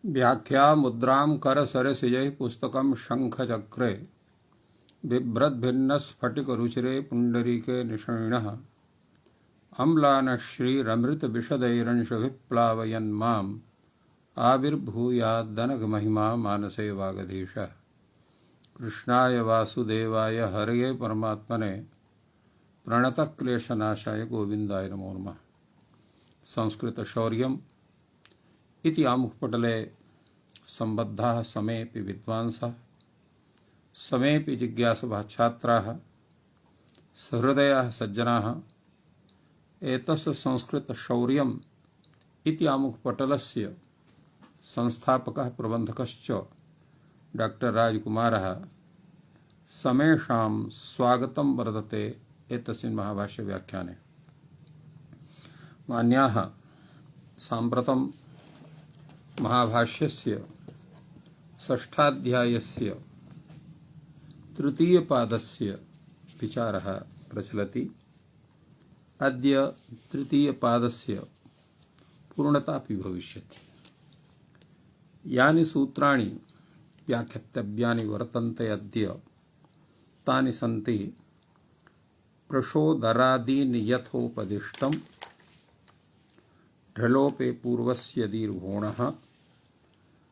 व्याख्या मुद्रां करसरसिजैः पुस्तकं शङ्खचक्रे बिभ्रद्भिन्नस्फटिकरुचिरे पुण्डरीके निषण्णः अम्लानः श्रीरमृतविशदैरंशभिः प्लावयन्माम् आविर्भूयाद्दनकमहिमा मानसे वागधीशः। कृष्णाय वासुदेवाय हरये परमात्मने प्रणतक्लेशनाशाय गोविन्दाय नमो नमः। संस्कृतशौर्यम् इति आमुखपटले सम्बद्धाः समेऽपि विद्वांसः समेऽपि जिज्ञासवः छात्राः सहृदयाः सज्जनाः एतस्य संस्कृतशौर्यम् इति आमुखपटलस्य संस्थापकः प्रबन्धकश्च डॉक्टर राजकुमारः समेषां स्वागतं वर्तते एतस्मिन् महाभाष्यव्याख्याने। मान्याः, साम्प्रतं महाभाष्यस्य षष्ठाध्यायस्य तृतीयपादस्य विचारः प्रचलति। अद्य तृतीयपादस्य पूर्णतापि भविष्यति। यानि सूत्राणि व्याख्यातव्यानि वर्तन्ते अद्य तानि सन्ति प्रशोदरादीन् यथोपदिष्टं ढलोपे पूर्वस्य दीर्घोणः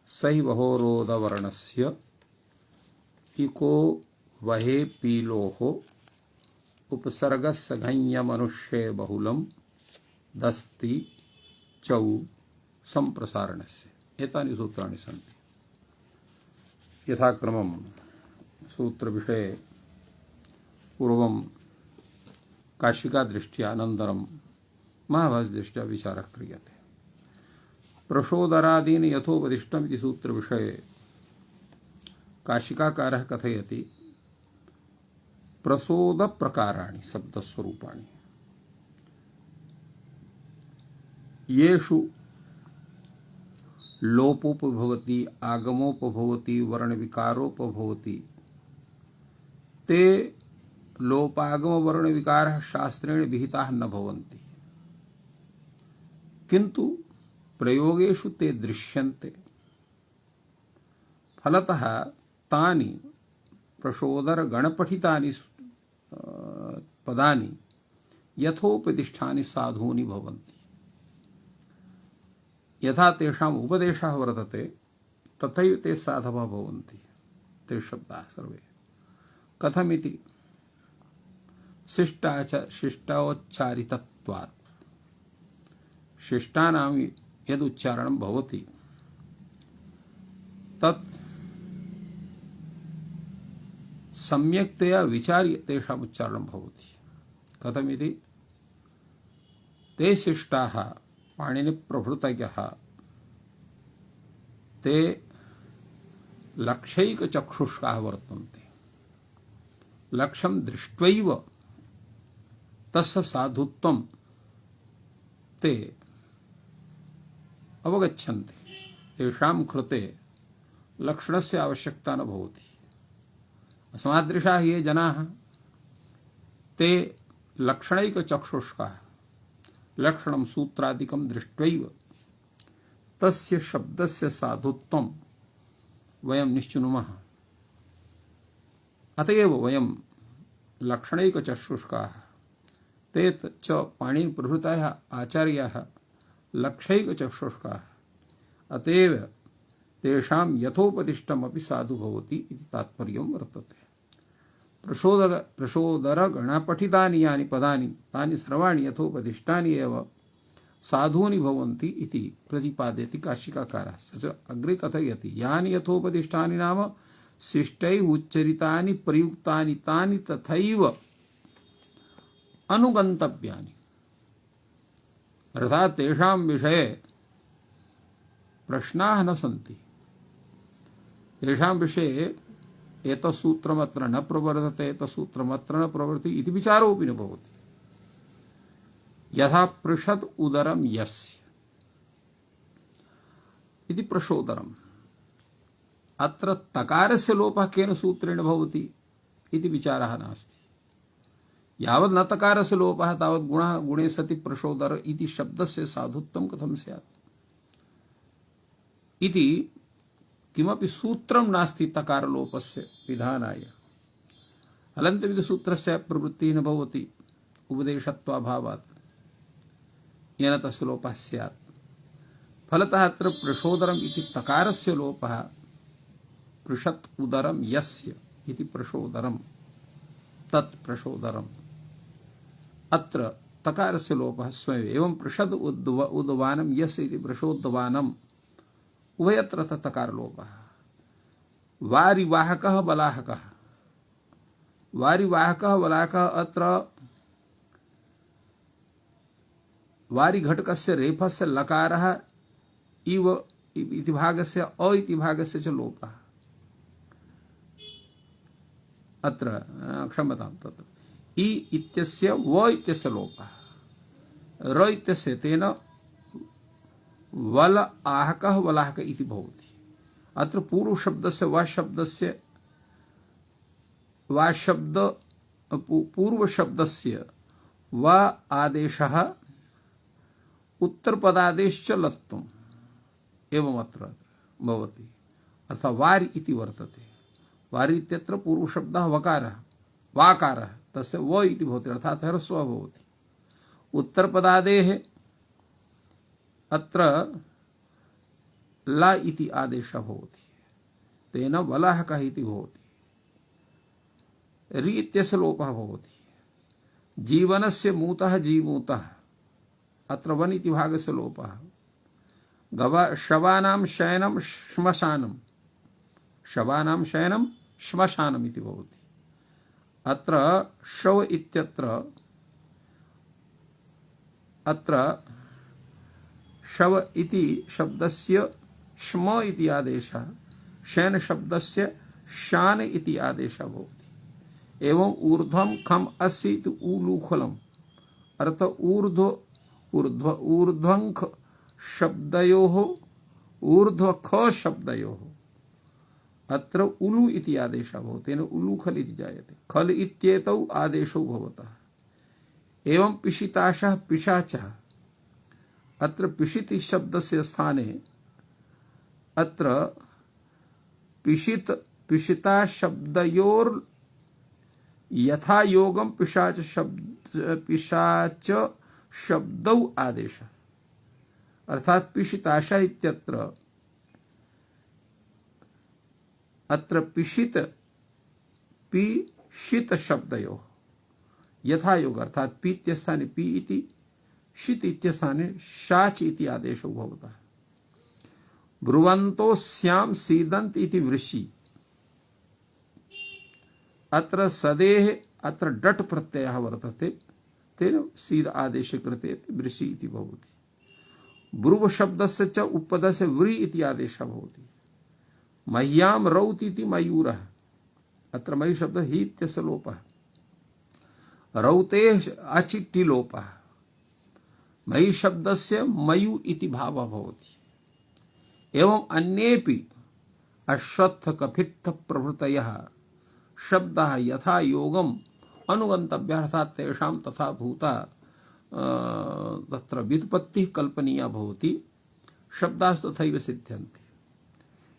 सैवहोरोदवर्णस्य इको वहे पीलोः उपसर्गसघञ्यमनुष्ये बहुलं दस्ति चौ संप्रसारणस्य। एतानि सूत्राणि सन्ति। यथाक्रमं सूत्रविषये पूर्वं काशिकादृष्ट्या अनन्तरं महाभाष्यदृष्ट्या विचारः क्रियते। प्रशोदरादीन् यथोपदिष्टम् इति सूत्रविषये काशिकाकारः कथयति प्रसोदप्रकाराणि शब्दस्वरूपाणि येषु लोपोपभवति आगमोपभवति वर्णविकारोपभवति ते लोपागमवर्णविकारः शास्त्रेण विहिताः न भवन्ति, किन्तु प्रयोगेषु ते दृश्यन्ते। फलतः तानि प्रशोदरगणपठितानि पदानि यथोपदिष्टानि साधूनि भवन्ति। यथा तेषाम् उपदेशः वर्तते तथैव ते साधवः भवन्ति। ते शब्दाः सर्वे कथमिति शिष्टोच्चारितत्वात्। शिष्टानां यदुच्चारणं भवति तत् सम्यक्तया विचार्य तेषाम् उच्चारणं भवति। कथमिति ते शिष्टाः पाणिनिप्रभृतयः ते लक्ष्यैकचक्षुषाः वर्तन्ते। लक्ष्यं दृष्ट्वैव तस्य साधुत्वं ते अवगच्छन्ति। तेषां कृते लक्षणस्य आवश्यकता न भवति। अस्मादृशाः ये जनाः ते लक्षणैकचक्षुषाः लक्षणं सूत्रादिकं दृष्ट्वैव तस्य शब्दस्य साधुत्वं वयं निश्चिनुमः। अतएव वयं लक्षणैकचक्षुषाः ते च पाणिनिप्रभृतयः आचार्याः लक्षैकचक्षुषाः। अतएव तेषां यथोपदिष्टमपि साधु भवति इति तात्पर्यं वर्तते। प्रशोदरगणपठितानि यानि पदानि तानि सर्वाणि यथोपदिष्टानि एव साधूनि भवन्ति इति प्रतिपादयति काशिकाकारः। स च अग्रे कथयति यानि यथोपदिष्टानि नाम शिष्टैः उच्चरितानि प्रयुक्तानि तानि तथैव अनुगन्तव्यानि। अर्थात् तेषां विषये प्रश्नाः न सन्ति। तेषां विषये एतत्सूत्रमत्र न प्रवर्तते एतत्सूत्रमत्र न प्रवर्तते इति विचारोऽपि न भवति। यथा पृषद् उदरं यस्य इति प्रशोदरम्। अत्र तकारस्य लोपः केन सूत्रेण भवति इति विचारः नास्ति। यावत् न तकारस्य लोपः तावत् गुणः गुणे सति प्रशोदर इति शब्दस्य साधुत्वं कथं स्यात् इति किमपि सूत्रं नास्ति तकारलोपस्य विधानाय। हलन्तविधिसूत्रस्य प्रवृत्तिः न भवति उपदेशत्वाभावात्, येन तस्य लोपः स्यात्। फलतः अत्र प्रशोदरम् इति तकारस्य लोपः पृषत् उदरं यस्य इति प्रशोदरं, तत् प्रशोदरम्। अत्र तकारस्य लोपः स्वयं एवं पृषद उद्वानं यस्य इति प्रशोद्वानम् उभयत्र तकारलोपः। वारिवाहकः बलाहकः, वारिवाहकः बलाहकः अत्र वारिघटकस्य रेफस्य लकारः इव इति भागस्य अ इति भागस्य च लोपः। अत्र क्षम्यतां, तत्र इ इत्यस्य व इत्यस्य लोपः, र इत्यस्य तेन वल आहकः वलाहक इति भवति। अत्र पूर्वशब्दस्य पूर्वशब्दस्य व आदेशः उत्तरपदादेश्च लत्वम् एवम् अत्र भवति। अर्थात् वारि इति वर्तते। वारि इत्यत्र पूर्वशब्दः वकारः, वाकारः, तस्य व इति भवति, अर्थात् ह्रस्वः भवति। उत्तरपदादेः अत्र ला इति आदेशः भवति, तेन वलाहकः इति भवति। रि इत्यस्य लोपः भवति। जीवनस्य मूतः जीमूतः, अत्र वन इति भागस्य लोपः। शवानां शयनं श्मशानं, शवानां शयनं श्मशानम् इति भवति। अत्र शव इत्यत्र अत्र शव इति शब्दस्य श्म इति आदेशः, शयन शब्दस्य शान इति आदेशः भवति। एवं ऊर्ध्वं खम अस्य इति ऊलूखलम्, अर्थ ऊर्ध्वंख शब्दयोः ऊर्ध्वख शब्दयोः अत्र उलु इति आदेशः भवति, तेन उलूखल इति जायते। खल इत्येतौ आदेशौ भवतः। एवं पिशिताशः पिशाचः, अत्र पिशिति शब्दस्य स्थाने अत्र पिशिता शब्दयोर् यथा योगं पिशाच शब्दौ आदेशः, अर्थात पिशिताशः इत्यत्र अत्र पिशित शब्दयोः यथा योग, अर्थात पी इत्यस्थाने पी इति, शित इत्यस्थाने शाच इति आदेशो भवतः। ब्रुवन्तो स्याम सीदन्त इति वृषि, अत्र सदेः अत्र डट प्रत्ययः वर्तते, तेन सीद आदेशे कृते वृषि इति भवति। ब्रुव शब्दस्य च उपपदस्य व्री इति आदेशः भवति। मह्याम रौत इति मयूरः, अत्र मयि शब्द हि इत्यस्य लोपः। रौतेः अचिट्टि लोपः। मयि शब्दस्य मयु इति भावः भवति। एवं अन्येपि अश्वत्थ कफित्थ प्रभृतयः शब्दाः यथा योगम् अनुगन्तव्यः, अर्थात् तेषां तथा भूता तत्र व्युत्पत्तिः कल्पनीया भवति। शब्दास्तु तथैव सिद्ध्यन्ति।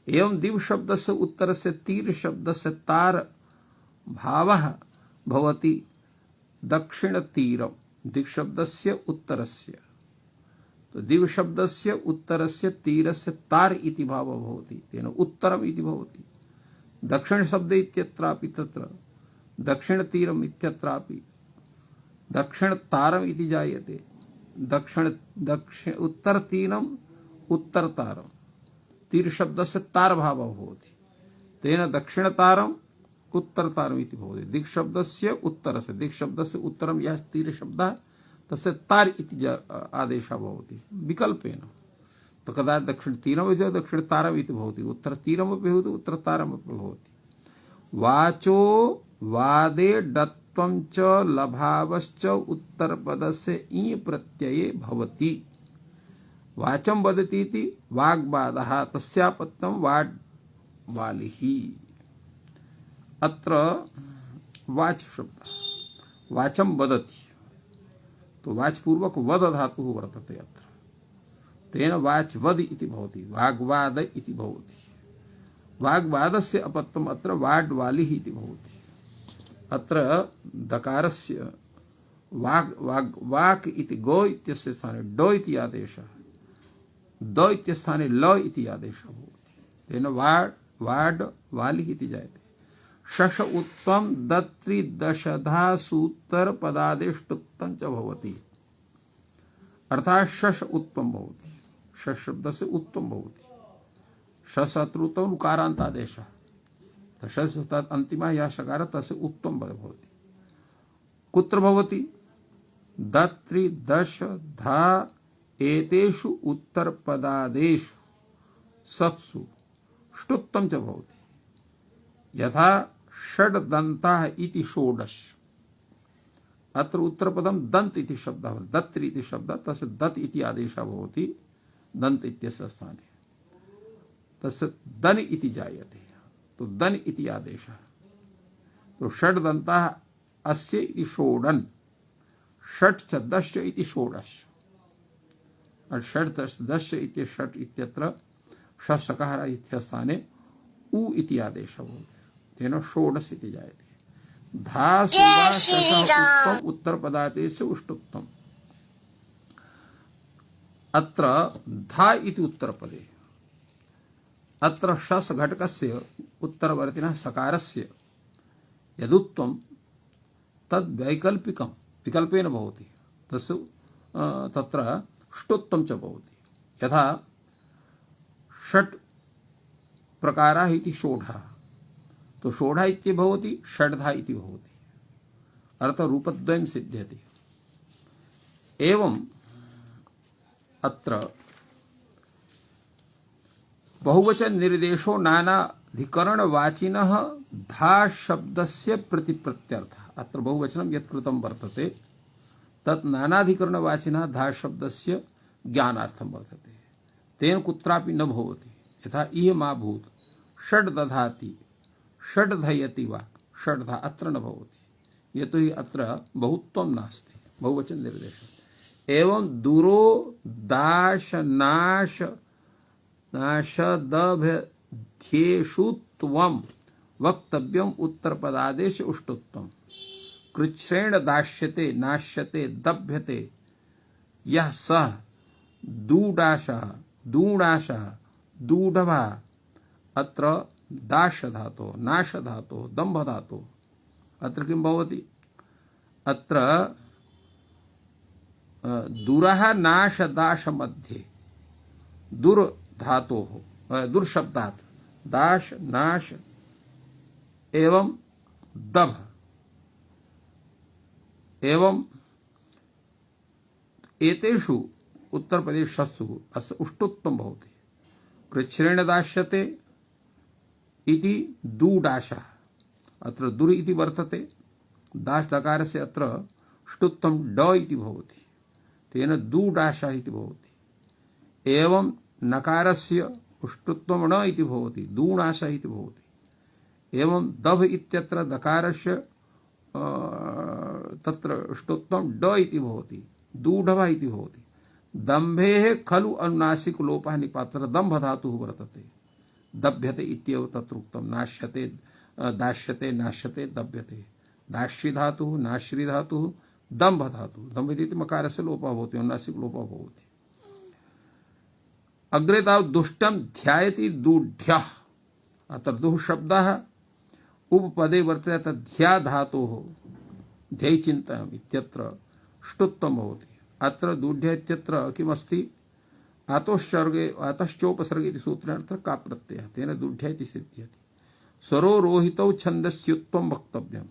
एवं दिव शब्दस्य उत्तरस्य तीर शब्दस्य तार भावः भवति दक्षिण तीरं दिक् शब्दस्य उत्तरस्य, तो दिव शब्दस्य उत्तरस्य तीरस्य तार इति भावः भवति, तेन उत्तरम् इति भवति। दक्षिण शब्द इत्यत्रापि तत्र दक्षिण तीरम् इत्यत्रापि दक्षिण तारम् इति जायते। दक्षिण उत्तर तीरम् उत्तर तारम्, तीर शब्दस्य तार भावः भवति, तेन दक्षिण तारम् उत्तर तारम् इति भवति। दिक् शब्दस्य उत्तरस्य, दिक् शब्दस्य उत्तरं यः तीर शब्दः तस्य तार इति आदेशः भवति विकल्पेन। तो कदा दक्षिण तीरम् इति दक्षिण तारम् इति भवति, उत्तर तीरमपि भवति उत्तर तारमपि भवति। वाचो वादे डत्वं च लभावश्च उत्तरपदस्य ई प्रत्यये भवति। वाचं वदति इति वाग्बाधः, तस्यापत्यं वाड् वालिः। अत्र वाच शब्द वाचं वदति, तो वाच पूर्वक वद धातुः वर्तते अत्र, तेन वाच्वद् इति भवति, वाग्वाद इति भवति। वाग्वादस्य अपत्यम् अत्र वाड्वालिः इति भवति। अत्र दकारस्य वाक् इति गो इत्यस्य स्थाने डो इति आदेशः, द इत्यस्थाने ल इति आदेशः भवति। तेन वाड् वालिः इति जायते। शश उत्तम दत्रि दशधा सूत्र पदादेष्टुत्तम च भवति, अर्थात शश उत्तम भवति। शश शब्द से उत्तम भवति। शस अत्रुतो उकारांत आदेशः, शस तत् अंतिमः यः शकारः तस्य उत्तम भवति। कुत्र भवति? दत्रि दश धा एतेषु उत्तरपदादेषु सत्सु ष्टुत्तम च भवति। यथा षड्दन्ताः इति षोडश, अत्र उत्तरपदं दंत इति शब्दः भवति। दत्रि इति शब्दः, तस्य दत् इति आदेशः भवति दंत इत्यस्य स्थाने, तस्य दन इति जायते, तो दन इति आदेशः। तो षड्दन्ताः अस्य इति षोडन, षट् च दश इति षोडश, और षट् दश इति षट् इत्यत्र षट्सकार इत्यस्थाने उ इति आदेशः भवति। तेन षोडश इति जायते। धा सुधा शशः उत्तम उत्तरपदादेशे उष्टुत्तम। अत्र धा इति उत्तरपदे, अत्र शस घटकस्य उत्तरवर्तिनः सकारस्य यदुत्तम तद् वैकल्पिकं विकल्पेन भवति, तस्य तत्र ष्टुत्तम च भवति। यथा षट् प्रकाराः इति षोडः, तो षोडः इति भवति षड्धा इति भवति, अर्थात् रूपद्वयं सिद्ध्यति। एवं अत्र बहुवचन निर्देशो नानाधिकरणवाचिनः धा शब्दस्य प्रतिप्रत्यर्थः। अत्र बहुवचनं यत् कृतं वर्तते तत् नानाधिकरणवाचिनः धा शब्दस्य ज्ञानार्थं वर्तते। तेन कुत्रापि न भवति। यथा इह मा भूत्, षड् दधाति, षड् धयति वा, षड्धा अत्र न भवति, यतोहि अत्र बहुत्वं नास्ति, बहुवचन निर्देशः। एवं दूरो दाश नाश नाशदभ्येषु त्वं वक्तव्यम उत्तरपदादेश उष्टुत्तम। कृच्छ्रेण दाश्यते नाश्यते दभ्यते यः सः दूडाशः दूणाशः दूढभा। अत्र दाश धातो नाश धातो दम्भ धातो, अत्र किं भवति? अत्र दुरः नाश दाश मध्ये दुर धातोः दुर्शब्दात् दाश नाश एवं दभ एवं एतेषु उत्तरप्रदेशस्तु अस्य उष्टुत्तम भवति। कृच्छ्रेण दाश्यते इति दूडाशः, अत्र दुर् इति वर्तते, दाश दकारस्य अत्र ष्टुत्तम ड इति भवति, तेन दूडाशः इति भवति। एवं नकारस्य उष्टुत्वं ण इति भवति, दूणाशः इति भवति। एवं दभ इत्यत्र दकारस्य तत्र उष्टुत्वं ड इति भवति, दूढभः इति भवति। दम्भेः खलु अनुनासिक लोपः निपातः दम्भ धातुः वर्तते, दभ्यते इत्येव तत्र उक्तं। नाश्यते दाश्यते नाश्यते दभ्यते, दाश्री धातुः नाश्री धातुः दम्भ धातुः, दम्भ इति मकारस्य लोपः भवति, अनुनासिक लोपः भवति। अग्रे तावत् दुष्टं ध्यायति दूढ्यः, अत्र दुः शब्दः उपपदे वर्तते, तत् ध्या धातोः ध्येय चिन्तनम् इत्यत्र ष्टुत्वं भवति। अत्र दूढ्य इत्यत्र किमस्ति? आतोश्चर्गे आतश्चोपसर्गे इति सूत्रेण अत्र का प्रत्ययः, तेन दूढ्य इति सिद्ध्यति। स्वरो रोहितौ छन्दस्युत्वं वक्तव्यम्।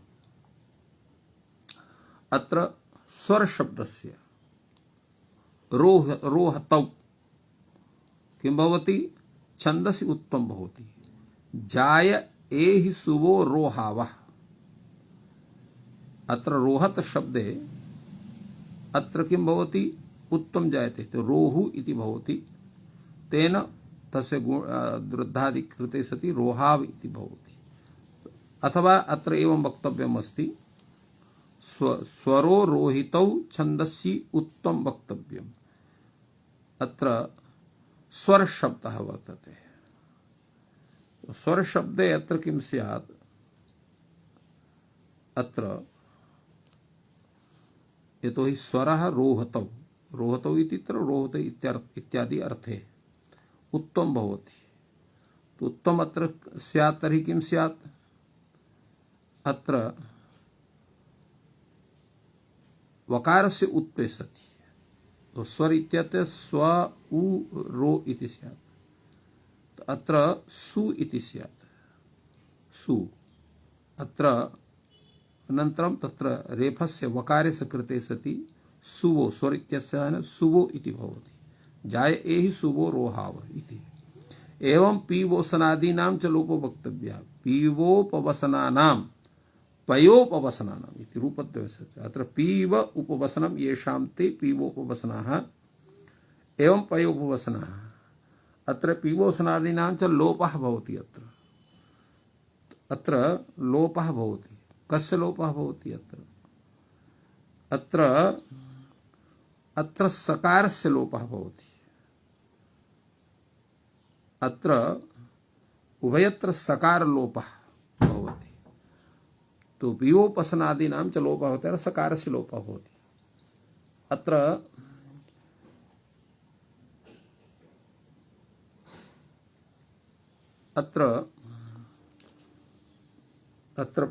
अत्र स्वर शब्दस्य रोहतौ किं भवति? छन्दसि उत्तम भवति। जाय एहि सुवो रोहावः, अत्र रोहत शब्दे अत्र किं भवति? उत्तम जायते, तो रोहु इति भवति, तेन तस्य वृद्धादि कृते सति रोहाव इति भवति। अथवा अत्र एवं वक्तव्यम् अस्ति, स्वरो रोहितौ छन्दसि उत्तम वक्तव्यम्। अत्र स्वर शब्दः वर्तते। स्वर शब्दे अत्र किं स्यात्, अत्र यतोहि स्वरः रोहतौ, रोहतौ इत्यत्र रोहते इत्यादि अर्थे उत्तम भवति। तो उत्तम अत्र स्यात् तर्हि किं स्यात्, अत्र वकारस्य उत्प्रेषति। तो स्वर इत्यत्र स्व उ रो इति स्यात्, तो अत्र सु इति स्यात्, सु। अत्र अनन्तरं तत्र रेफस्य वकारस्य कृते सति सुवो, स्वर इत्यस्य न सुवो इति भवति। जाय एहि सुवो रोहाव इति। एवं पीवोसनादीनां च लोपो वक्तव्यः। पीवोपवसनानां पयोपवसनानाम् इति रूपद्वयस्य। अत्र पीव उपवसनं येषां ते पीवोपवसनाः एवं पयोपवसनाः। अत्र पीवोसनादीनां च लोपः भवति। अत्र लोपः भवति। कस्य लोपः भवति अत्र अत्र सकारस्य लोपः भवति। अत्र उभयत्र सकार लोपः भवति। तो पीवोपसनादीनां च लोपः भवति, अत्र सकारस्य लोपः भवति। अत्र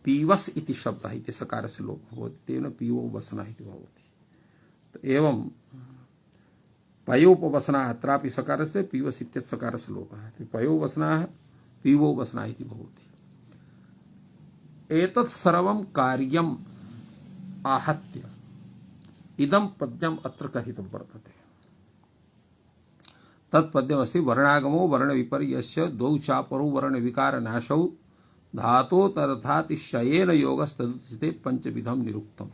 पीवस् इति शब्दः इति सकारस्य लोपः भवति, तेन पीवोपवसनः इति भवति। तो एवं पयोपवसनः अत्रापि सकारस्य, पीवस् इत्यस्य सकारस्य लोपः, पयोपवसनः पीवोपवसनः इति भवति। एतत् सर्वं कार्यम् आहत्य इदं पद्यम् अत्र कथितं वर्तते। तत्पद्यमस्ति वर्णागमो वर्णविपर्यस्य द्वौ चापरौ वर्णविकारनाशौ धातोतरथातिशयेन योगस्तदुचिते पंचविधम निरुक्तम्।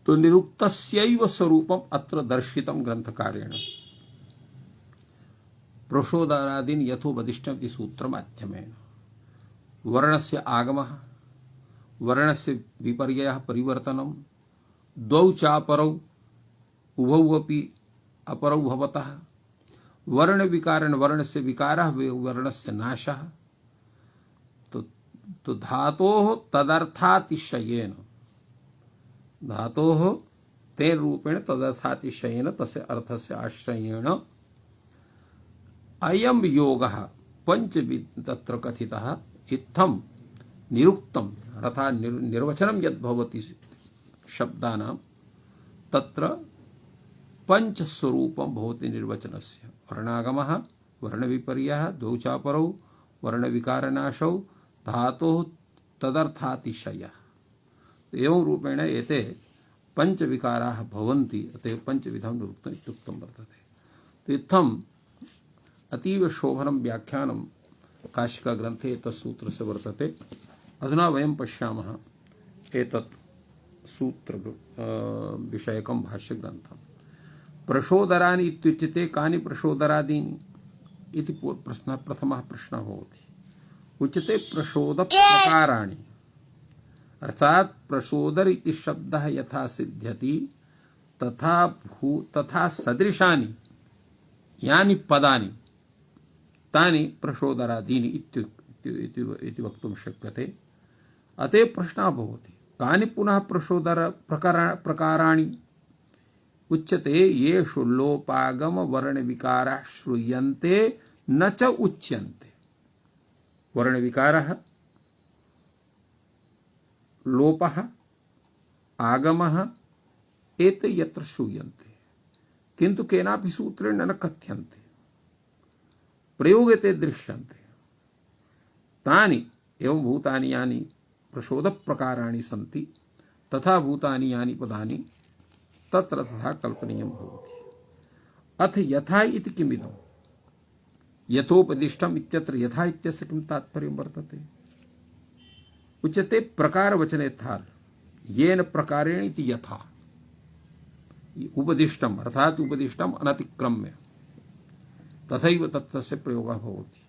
तो निरुक्तस्यैव स्वरूपम् अत्र दर्शितं ग्रंथकारेण। प्रसोदादीन् यथोपदिष्टम् इति सूत्रमाध्यमेन वर्णस्य आगमः, वर्णस्य विपर्ययः परिवर्तनं, द्वौ चापरौ उभौ अपि अपरौ भवतः, वर्णविकारेण वर्णस्य विकारः वर्णस्य नाशः। तो धातोः तदर्थातिशयेन, धातोः तेन रूपेण तदर्थातिशयेन तस्य अर्थस्य आश्रयेण अयं योगः पंचविध तत्र कथितः इत्थं निरुक्तम्, अर्थात् निर्वचनं यद् भवति शब्दानां तत्र पंचस्वरूपं भवति निर्वचनस्य। वर्णागमः, वर्णविपर्ययः, द्वौ चापरौ, वर्णविकारनाशौ, धातोः तदर्थातिशयः। एवं रूपेण एते पंचविकाराः भवन्ति, अतः पंचविधं निरुक्तम् इत्युक्तं वर्तते। तो इत्थम् अतीव शोभनं व्याख्यानं काशिका ग्रन्थे एतत् सूत्रस्य वर्तते। अधुना वयं पश्यामः एतत् सूत्र विषयकं भाष्यग्रन्थं। प्रशोदराणि इत्युच्यते कानि प्रशोदरादीनि इति प्रथमः प्रश्नः भवति। उच्यते प्रशोद प्रकाराणि, अर्थात प्रशोदर इति शब्दः यथा सिद्ध्यति तथा सदृशानि यानि पदानि तानि प्रशोदरादीनि इति वक्तुं शक्यते। अतः प्रश्नः भवति कानि पुनः प्रशोदर प्रकाराणि। उच्यते येषु लोपागम वर्ण विकाराः श्रूयन्ते न च उच्यन्ते। वर्ण विकारः, लोपः, आगमः एते यत्र श्रूयन्ते किन्तु केनापि सूत्रेण न कथ्यन्ते, प्रयोगे ते दृश्यन्ते। तानि एवं भूतानि यानि प्रशोद प्रकाराणि सन्ति तथा भूतानि यानि पदानि तत्र तथा कल्पनीयं भवति। अथ यथा इति किमिदं, यथोपदिष्टम् इत्यत्र यथा इत्यस्य किं तात्पर्यं वर्तते। उच्यते प्रकारवचने थाल, येन प्रकारेण इति यथा उपदिष्टम्, अर्थात् उपदिष्टम् अनतिक्रम्य तथैव तत्तस्य प्रयोगः भवति।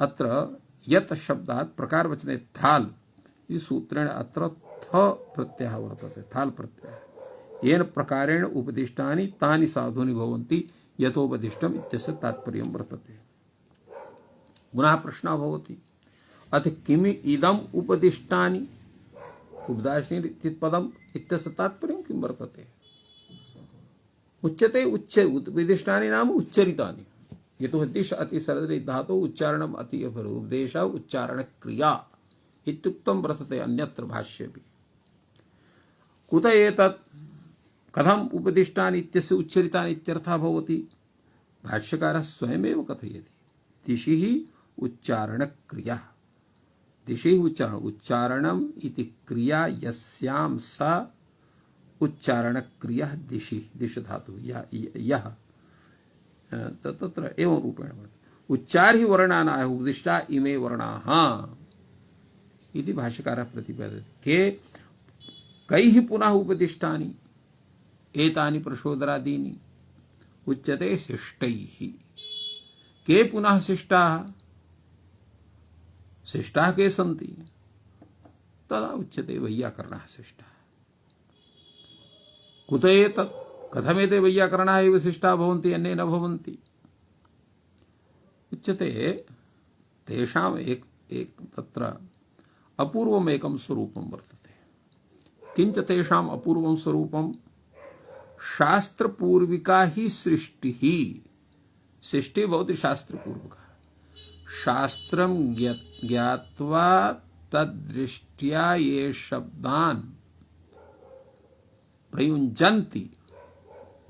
अत्र यत् शब्दात् प्रकारवचने थाल इति सूत्रेण अत्र थ प्रत्ययः वर्तते, थाल प्रत्ययः। येन प्रकारेण उपदिष्टानि तानि साधूनि भवन्ति यथोपदिष्टम् इत्यस्य तात्पर्यं वर्तते। पुनः प्रश्नः भवति, अथ किम् इदम् उपदिष्टानि, उपदाशिनी इति पदम् इत्यस्य तात्पर्यं किं वर्तते? उच्यते उपदिष्टानि नाम उच्चरितानि। यतो दिश अति सरदरि धातु उच्चारणम् अति अभर उपदेश उच्चारण क्रिया इत्युक्तं वर्तते अन्यत्र भाष्येऽपि। कुत एतत् कथम् उपदिष्टानि इत्यस्य उच्चरितानि इत्यर्थः भवति? भाष्यकारः स्वयमेव कथयति, दिशिः उच्चारण क्रिया। दिशिः उच्चारणम् इति क्रिया यस्यां सा उच्चारण क्रिया दिशि, दिश धातु यः तत्र एवं रूपेण उच्चार्हि वर्णानाः उपदिष्टा इमे वर्णाः इति भाष्यकारः प्रतिपादयति। के कैः पुनः उपदिष्टानि एतानि प्रशोदरादीनि? उच्यते शिष्टैः। के पुनः शिष्टाः? शिष्टाः के सन्ति? तदा उच्यते वैयाकरणाः शिष्टाः। कुत एतत्? कथमेते वैयाकरणाः एव शिष्टाः भवन्ति, अन्ये न भवन्ति? उच्यते तेषाम् एक तत्र अपूर्वम् एकं स्वरूपं वर्तते। किञ्च तेषाम् अपूर्वं स्वरूपं? शास्त्रपूर्विका हि सृष्टिः। सृष्टिः भवति शास्त्रपूर्वका। शास्त्रं ज्ञात्वा तद्दृष्ट्या ये शब्दान् प्रयुञ्जन्ति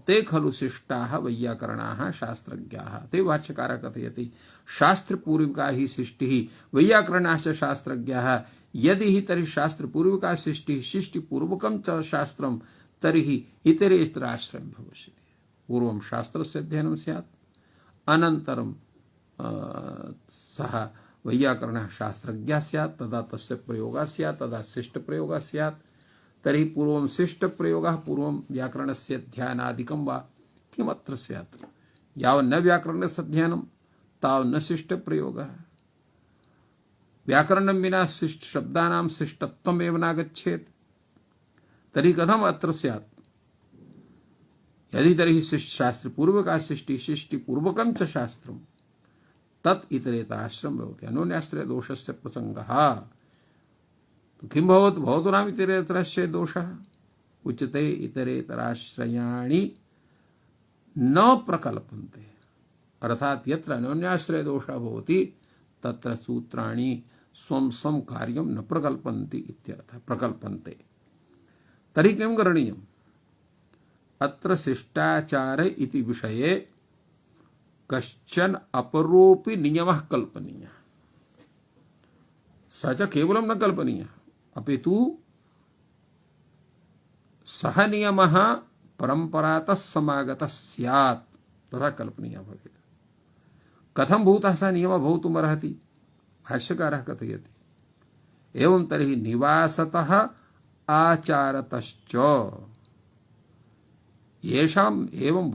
ते खलु शिष्टाः वैयाकरणाः शास्त्रज्ञाः। ते भाष्यकारः कथयति, शास्त्रपूर्विका हि सृष्टिः वैयाकरणाश्च शास्त्रज्ञाः। यदि हि तर्हि शास्त्रपूर्विका सृष्टिः सृष्टिपूर्वकं च शास्त्रं तर्हि इतरेतराश्रयं भविष्यति। पूर्वं शास्त्रस्य अध्ययनं स्यात्, अनन्तरं सः वैयाकरणः शास्त्रज्ञः स्यात्, तदा तस्य प्रयोगः स्यात्, तदा शिष्टप्रयोगः स्यात्। तर्हि पूर्वं शिष्टप्रयोगः पूर्वं व्याकरणस्य ध्यानादिकं वा किमत्र स्यात्? यावन्न व्याकरणस्य अध्ययनं तावन्न शिष्टप्रयोगः। व्याकरणं विना शिष्ट शब्दानां शिष्टत्वम् एव नागच्छेत्, तर्हि कथम् अत्र स्यात्? यदि तर्हि शास्त्रपूर्वका सृष्टिः सृष्टिपूर्वकं च शास्त्रं तत् इतरेतराश्रयं भवति। अन्योन्याश्रय दोषस्य प्रसङ्गः तो किं भवतु नाम इतरेतराश्रय दोषः? उच्यते इतरेतराश्रयाणि न प्रकल्पन्ते। अर्थात यत्र अन्योन्याश्रय दोषः भवति तत्र सूत्राणि स्वं स्वं कार्यं न प्रकल्पन्ति इत्यर्थः, प्रकल्पन्ते। तर्हि किं करणीयम्? अत्र शिष्टाचार इति विषये कश्चन अपरोपि नियमः कल्पनीयः। स च केवलं न कल्पनीयः, अपितु सः नियमः परम्परातः समागतः स्यात्, तथा कल्पनीयः भवेत्। कथं भूतः सः नियमः भवितुमर्हति? भाष्यकारः कथयति, एवं तर्हि निवासतः आचारतश्च येषाम् एवं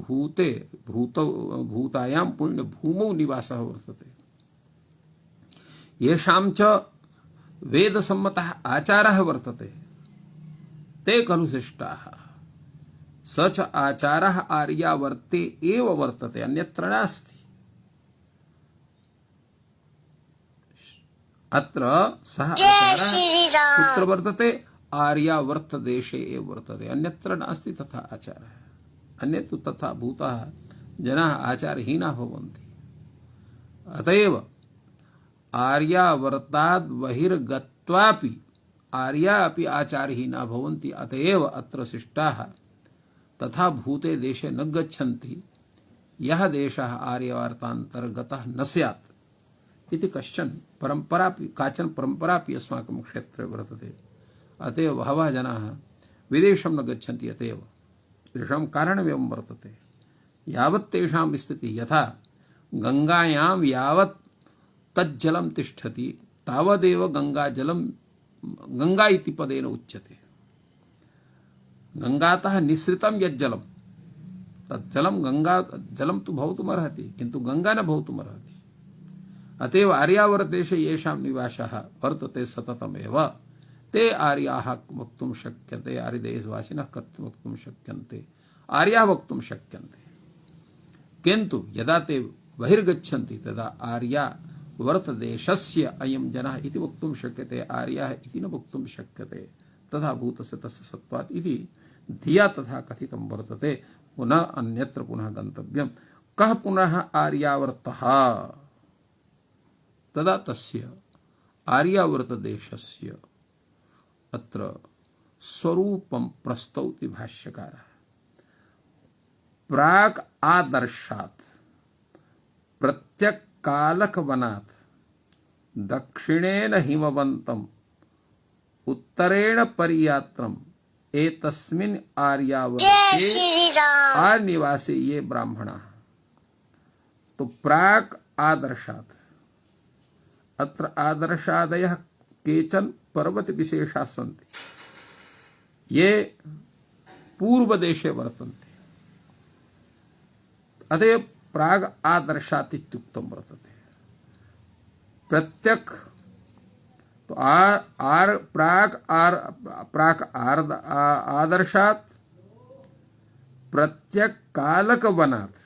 भूतायां पुण्यभूमौ निवासः वर्तते, येषां च वेदसम्मतः आचारः वर्तते, ते खलु शिष्टाः। स च आचारः आर्यावर्ते एव वर्तते, अन्यत्र नास्ति। अत्र सः आचारः कुत्र वर्तते? आर्यावर्त देशे एव वर्तते, अन्यत्र नास्ति तथा आचारः। अन्यत् तथा भूताः जनाः आचारहीनाः भवन्ति। अतएव आर्यावर्ताद् बहिर्गत्वापि आर्या अपि आचारहीना भवन्ति। अतएव अत्र शिष्टाः तथा भूते देशे न गच्छन्ति यः देशः आर्यावर्तान्तर्गतः न स्यात् इति काचन परम्परापि अस्माकं क्षेत्रे वर्तते। अतएव बहवः जनाः विदेशं न गच्छन्ति। अतएव तेषां कारणमेवं वर्तते, यावत् तेषां स्थितिः यथा गङ्गायां यावत् तज्जलं तिष्ठति तावदेव गङ्गाजलं गङ्गा इति पदेन उच्यते। गङ्गातः निःसृतं यज्जलं तज्जलं गङ्गा जलं तु भवितुमर्हति, किन्तु गङ्गा न भवितुमर्हति। अतएव आर्यावर्तदेशे येषां निवासः वर्तते सततमेव ते आर्याः वक्तुं शक्यते, आर्यदेशवासिनः कथं वक्तुं शक्यन्ते, आर्याः वक्तुं शक्यन्ते। किंतु यदा ते बहिर्गच्छन्ति तदा आर्या वर्तदेशस्य अयं जनः इति वक्तुं शक्यते, आर्यः इति न वक्तुं शक्यते। तथा भूतस्य तस्य सत्त्वात् इति धिया तथा कथितं वर्तते। पुनः अन्यत्र पुनः गन्तव्यं। कः पुनः आर्यावर्तः? तदा तस्य आर्यावर्तदेशस्य अत्र स्वरूपं प्रस्तौति भाष्यकारः। प्राक् आदर्शात् प्रत्यक्कालकवनात् दक्षिणेन हिमवन्तम् उत्तरेण परियात्रम् एतस्मिन् आर्यावर्ते आनिवासी ये ब्राह्मणाः। तो प्राक् आदर्शात्, अत्र आदर्शादयः केचन पर्वत विशेषाः सन्ति, ये पूर्वदेशे वर्तन्ते। अतः प्राग आदर्शात् इत्युक्तं वर्तते। प्रत्यक् तो प्राक् आदर्शात् प्रत्यक् कालकवनात्,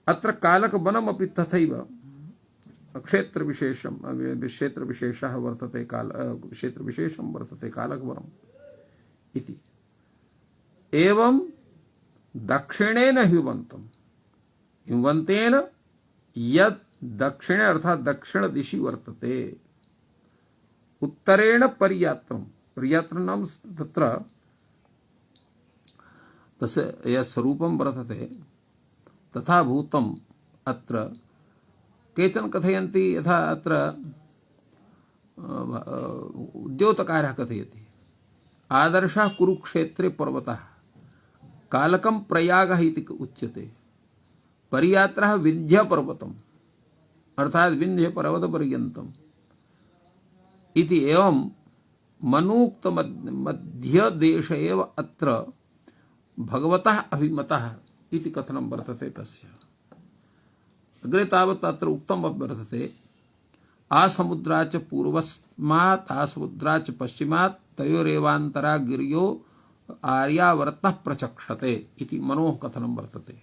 अत्र कालकवनमपि तथैव क्षेत्र विशेषः वर्तते, क्षेत्र विशेषं वर्तते कालकवनम् इति। एवं दक्षिणेन हिमवन्तम्, हिमवन्तेन यत् दक्षिणे अर्थात दक्षिण दिशि वर्तते, उत्तरेण परियात्रम्, परियात्रं नाम तत्र तस्य यत् स्वरूपं वर्तते तथा भूतम् अत्र केचन कथयन्ति, यथा अत्र उद्योतकारः कथयति, आदर्शः कुरुक्षेत्रे पर्वतः कालकं प्रयागः इति उच्यते, परियात्रः विन्ध्यपर्वतम् अर्थात विन्ध्यपर्वतपर्यन्तम् इति। एवं मनूक्त मध्य देश एव अत्र भगवतः अभिमतः इति कथनं वर्तते तस्य। अग्रे तावत् अत्र उक्तं वर्तते, आसमुद्राच्च पूर्वस्मात् आसमुद्राच्च पश्चिमात् तयोरेवान्तरा गिर्यो आर्यावर्तः प्रचक्षते इति मनोः कथनं वर्तते।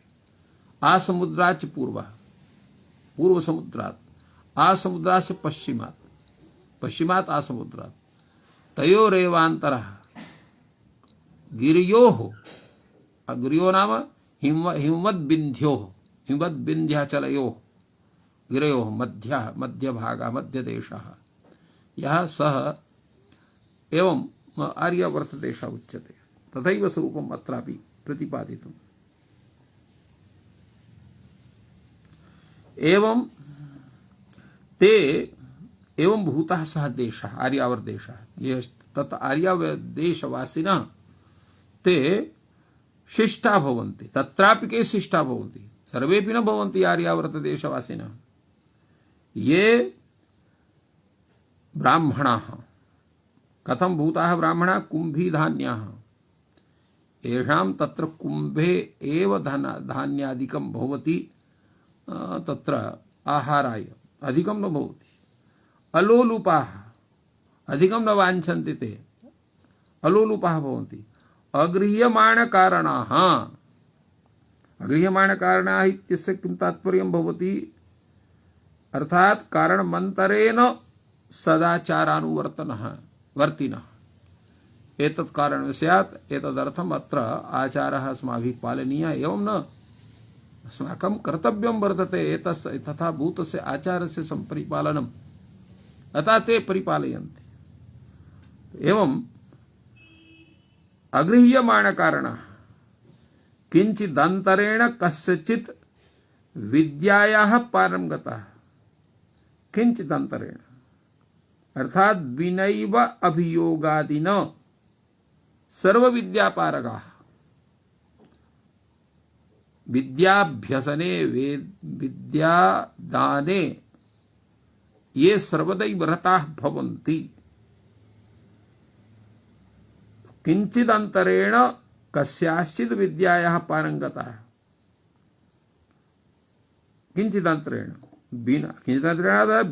आसमुद्राच्च पूर्वः, पूर्व समुद्रात्, आसमुद्राच्च पश्चिमात्, पश्चिमात् आसमुद्रात्, तयोरेवान्तरः गिर्योः, गिर्यो नाम हिमवद्बिन्ध्योः, हिमवद्बिन्ध्याचलयोः गिरयोः मध्यभागः मध्यदेशः यः सः एवं आर्यावर्तदेशः उच्यते। तथैव स्वरूपम् अत्रापि प्रतिपादितम्। एवं ते एवं भूतः सः देशः आर्यावर्तदेशः, ये तत् आर्यावर्तदेशवासिनः ते शिष्टा भवन्ति। तत्रापि के शिष्टा भवन्ति? सर्वेपि न भवन्ति आर्यावर्तदेशवासिनः। ये ब्राह्मणाः, कथं भूताः ब्राह्मणाः? कुम्भीधान्याः, येषां तत्र कुम्भे एव धान्यादिकं भवति, तत्र आहाराय अधिकं न भवति। अलोलुपाः, अधिकं न वाञ्छन्ति ते, अलोलुपाः भवन्ति। अगृह्यमाणकारणाः, अगृह्यमाणकारणाः इत्यस्य किं तात्पर्यं भवति? अर्थात कारणमन्तरेण सदाचारानुवर्तनः वर्तिनः। एतत् कारणं स्यात्, एतदर्थम् अत्र आचारः अस्माभिः पालनीयः, एवं न अस्माकं कर्तव्यं वर्तते तथा भूतस्य आचारस्य सम्परिपालनम्। अतः ते परिपालयन्ति। एवं अगृह्यमाणकारणः किञ्चिदन्तरेण कस्यचित् विद्यायाः पारं गतः, किञ्चिदन्तरेण अर्थात विनैव अभियोगादिन सर्वविद्यापारगाः, विद्याभ्यसने विद्यादाने ये सर्वदैव रताः भवन्ति। किञ्चिदन्तरेण कस्याश्चित् विद्यायाः पारंगताः, किञ्चिदन्तरेण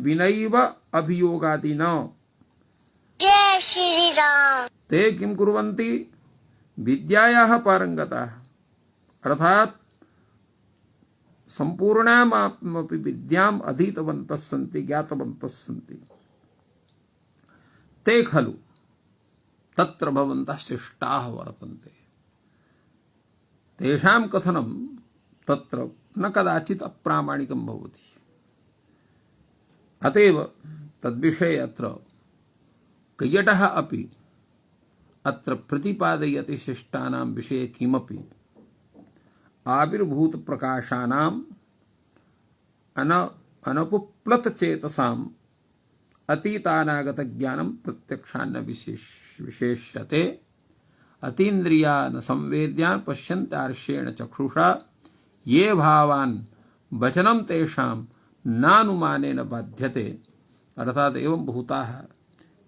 विनैव अभियोगादिन जय श्री राम ते किं कुर्वन्ति? विद्यायाः पारंगताः अर्थात संपूर्णामपि विद्याम् अधीतवन्तः सन्ति ज्ञातवन्तः सन्ति ते खलु तत्र भवन्तः शिष्टाः वर्तन्ते। तेषां कथनं तत्र न कदाचित् अप्रामाणिकं भवति। अतएव तद्विषये अत्र कैयटः अपि अत्र प्रतिपादयति शिष्टानां विषये किमपि आविर्भूत प्रकाशानाम् अनपुप्लत चेतसाम् अतीतानागत ज्ञानं प्रत्यक्षान्न विशेष्यते अतीन्द्रियान् संवेद्यान् पश्यन्त्यार्षेण चक्षुषा ये भावान् वचनं तेषां नानुमानेन बाध्यते। अर्थात एवं भूताः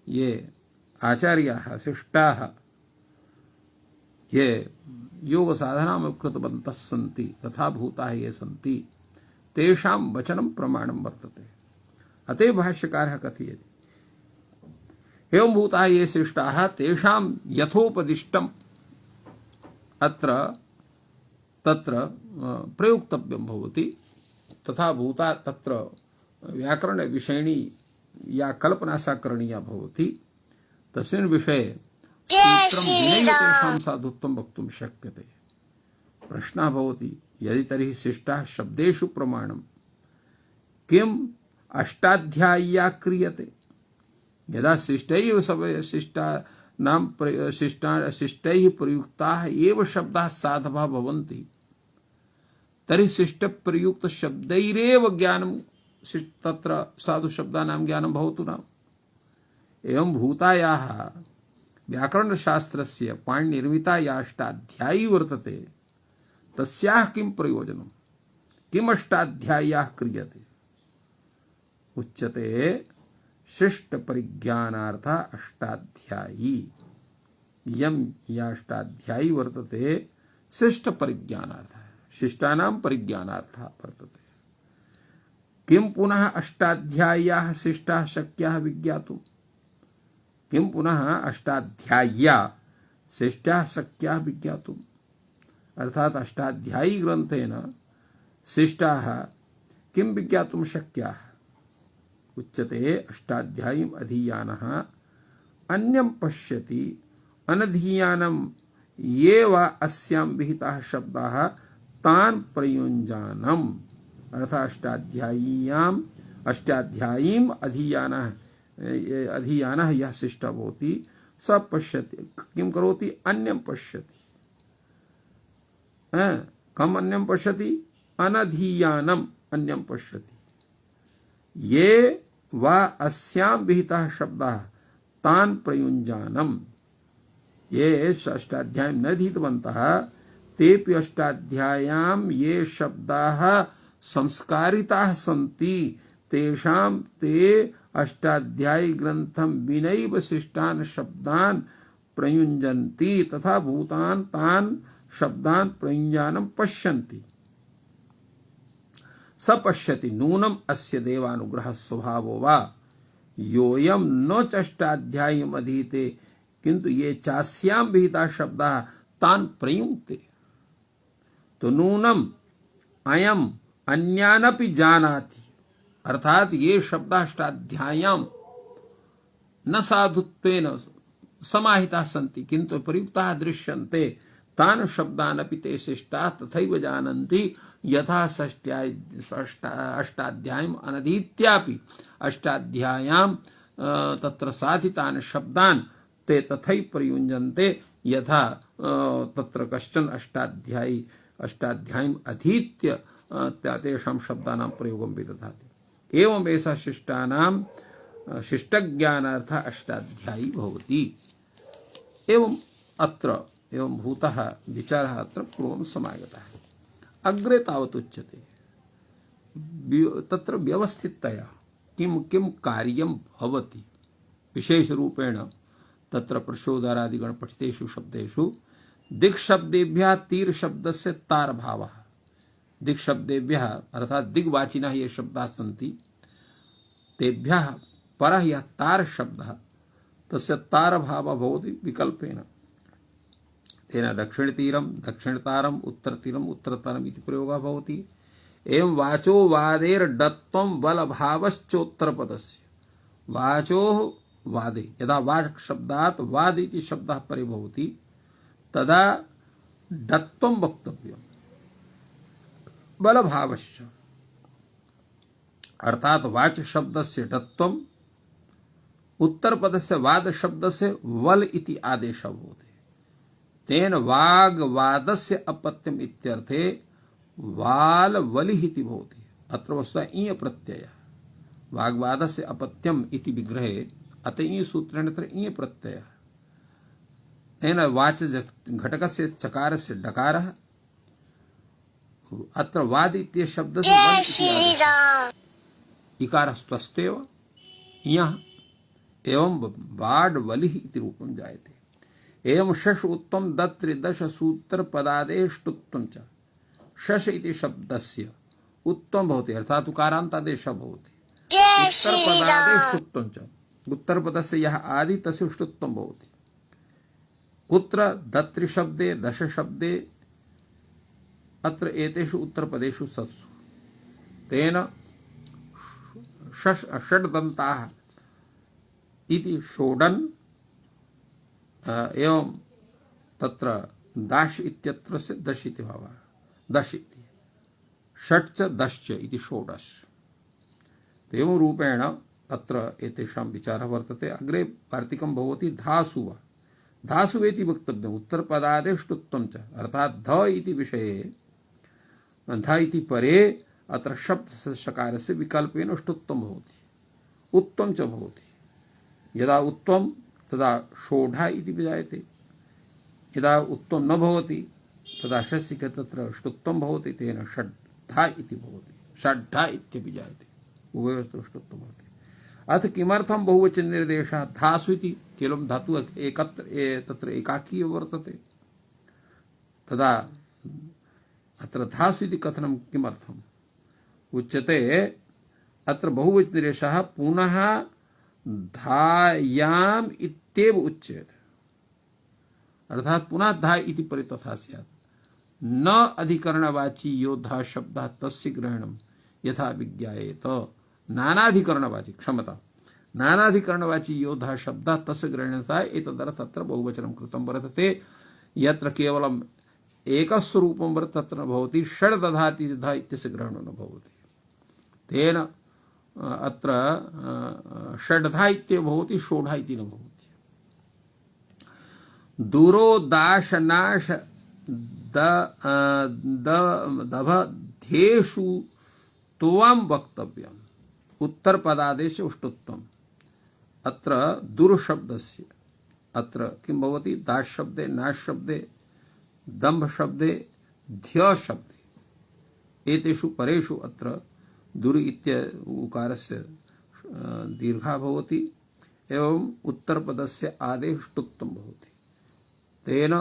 ये आचार्याः शिष्टाः ये योग साधनां कृतवन्तः सन्ति तथा भूताः ये सन्ति तेषां वचनं प्रमाणं वर्तते। अतः भाष्यकारः कथयति एवं भूताः ये शिष्टाः तेषां यथोपदिष्टम् अत्र तत्र प्रयुक्तव्यं भवति। तथा भूता तत्र व्याकरण विषयिणी या कल्पना सा करणीया भवति। तस्मिन् विषये सूत्रं विनैव तेषां साधुत्वं वक्तुं शक्यते। प्रश्नः भवति यदि तर्हि शिष्टाः शब्देषु प्रमाणं किम् अष्टाध्याय्या क्रियते। यदा शिष्टैः शिष्टैः प्रयुक्ताः एव शब्दाः साधवः भवन्ति तर्हि शिष्ट प्रयुक्त शब्दैरेव ज्ञानं तत्र साधु शब्दानां ज्ञानं भवतु न। एवं भूतायाः व्याकरणशास्त्रस्य पाणिनिर्मिता या अष्टाध्यायी वर्तते तस्याः किं प्रयोजनं किम् अष्टाध्याय्याः क्रियते। उच्यते शिष्ट परिज्ञानार्थ अष्टाध्यायी। यं या अष्टाध्यायी वर्तते शिष्ट परिज्ञानार्थ शिष्टानां परिज्ञानार्थः वर्तते। किं पुनः अष्टाध्याय्याः शिष्टाः शक्याः विज्ञातुं। किं पुनः अष्टाध्याय्या शिष्टाः शक्याः विज्ञातुम्। अर्थात अष्टाध्यायी ग्रंथेन शिष्टाः किं विज्ञातुं शक्याः। उच्यते अष्टाध्यायीम् अधीयानः अन्यं पश्यति अनधीयानं ये वा अस्यां विहिताः शब्दाः तान् प्रयुञ्जानम्। अर्थात अष्टाध्यायीम् अधीयानः यः शिष्टः भवति स पश्यति किं करोति अन्यं पश्यति। कम अन्यं पश्यति अनधीयानम् अन्यं पश्यति। ये वा अस्यां विहिताः शब्दाः तान् प्रयुञ्जानम्। ये अष्टाध्यायीं न अधीतवन्तः तेऽपि अष्टाध्याय्यां ये शब्दाः संस्कारिताः सन्ति तेषां ते अष्टाध्यायी ग्रंथं विनैव शिष्टान् शब्दान् प्रयुञ्जन्ति तथा भूतान् तान् शब्दान् प्रयुञ्जानं पश्यन्ति। स पश्यति नूनम् अस्य देवानुग्रह स्वभावो वा योऽयं न च अष्टाध्यायीम् अधीते किन्तु ये चास्यां विहिताः शब्दाः तान् प्रयुङ्क्ते। तो नूनम् अयम् अन्यानपि जानाति। अर्थात ये शब्दाः अष्टाध्याय्यां न साधुत्वेन समाहिताः सन्ति किन्तु प्रयुक्ताः दृश्यन्ते तान् शब्दान् अपि ते शिष्टाः तथैव जानन्ति यथा अष्टाध्यायीम् अनधीत्यापि अष्टाध्याय्यां तत्र साधितान् शब्दान् ते तथैव प्रयुञ्जन्ते यथा तत्र कश्चन अष्टाध्यायीम् अधीत्य तेषां शब्दानां प्रयोगं विदधाति। एवं ऐसा शिष्टानां शिष्टज्ञानार्थ अष्टाध्यायी भवति। एवं अत्र एवं भूतः विचारः अत्र पूर्वं समागतः। अग्रे तावत् उच्यते तत्र व्यवस्थिततया किं किं कार्यं भवति। विशेषरूपेण तत्र प्रचोदनादिगण पठितेषु शब्देषु दिक्शब्देभ्यः तीर शब्दस्य तार भावः। दिक्शब्देभ्यः अर्थात दिग्वाचिनः ये शब्दाः सन्ति तेभ्यः परः यः तार शब्दः तस्य तार भावः भवति विकल्पेन। तेन दक्षिणतीरं दक्षिणतारम् उत्तरतीरम् उत्तरतारम् इति प्रयोगः भवति। एवं वाचो वादेर डत्वम बल भावश्चोत्तर पदस्य वाचो वादे यदा वाक् शब्दात् वाद इति शब्दः परे भवति तदा डत्वम वक्तव्यम् बल भावश्च अर्थात वाच शब्दस्य डत्वम उत्तर पदस्य वाद शब्दस्य वल इति आदेशः भवति तेन वाग वादस्य अपत्यम इत्यर्थे वाल वलिः इति भवति अत्र वस्तुतः ईय प्रत्ययः वाग्वादस्य अपत्यम इति विग्रहे अत ईय सूत्रेण अत्र ईय प्रत्ययः तेन वाच घटकस्य चकारस्य डकारः अत्र वाद इति शब्दस्य वल इति आदेशः इकारस्त्वस्तेव इयः एवं वाड वलिः इति रूपं जायते एवं शश उत्तम दत्रि दश सूत्र पदादेष्टुत्वं च शश इति शब्दस्य उत्तम भवति अर्थात उकारान्तादेशः भवति उत्तर पदादेष्टुत्वं च उत्तर पदस्य यः आदि तस्य ष्टुत्वं भवति कुत्र दत्रि शब्दे दश शब्दे अत्र एतेषु उत्तरपदेषु सत्सु तेन षड्दन्ताः इति षोडन एवं तत्र दाश इत्यत्र से दश इति भावः दश इति षट् च दश्च इति षोडश एवं रूपेण अत्र एतेषां विचारः वर्तते अग्रे वार्तिकं भवति धासु वा धासु इति वक्तव्यम् उत्तरपदादेष्टुत्वं च अर्थात् ध इति विषये ध इति परे अत्र शब्द शकारस्य विकल्पेन ष्टुत्वं भवति उत्तम च भवति यदा उत्तम तदा षोढा इति विजायते यदा उत्तम न भवति तदा षष्ठिके तत्र ष्टुत्वं भवति तेन षड्धा इति भवति षड्धा इत्यपि जायते उभयोस्तु ष्टुत्वं भवति अथ किमर्थं बहुवचन निर्देशः धासु इति केवलं धातु एकत्र तत्र एकाकी वर्तते तदा अत्र धासु इति कथनं किमर्थम् उच्यते अत्र बहुवचन निर्देशः पुनः धायाम इत्येव उच्यते अर्थात पुनः धा इति परे तथा स्यात् न अधिकरणवाची यो धा शब्दः तस्य ग्रहणं यथा विज्ञायेत नानाधिकरणवाची क्षमता नानाधिकरणवाची यो धा शब्दः तस्य ग्रहणता एतदर्थ तत्र बहुवचनं कृतं वर्तते यत्र केवलम् एकस्य रूपं वर्तते तत्र न भवति षड् दधाति धा इत्यस्य ग्रहणो न भवति तेन अत्र षड्धा इत्येव भवति षोढा इति न भवति दूरो दाशनाश दभध्येषु त्वं वक्तव्यम् उत्तर पदादेश उष्टुत्वम् अत्र दूर शब्दस्य अत्र किं भवति दाश शब्दे नाश शब्दे दम्भ शब्दे ध्य शब्दे एतेषु परेषु अत्र दूर इत्य उकारस्य दीर्घा भवति एवं उत्तरपदस्य आदेष्टुत्वं भवति तेन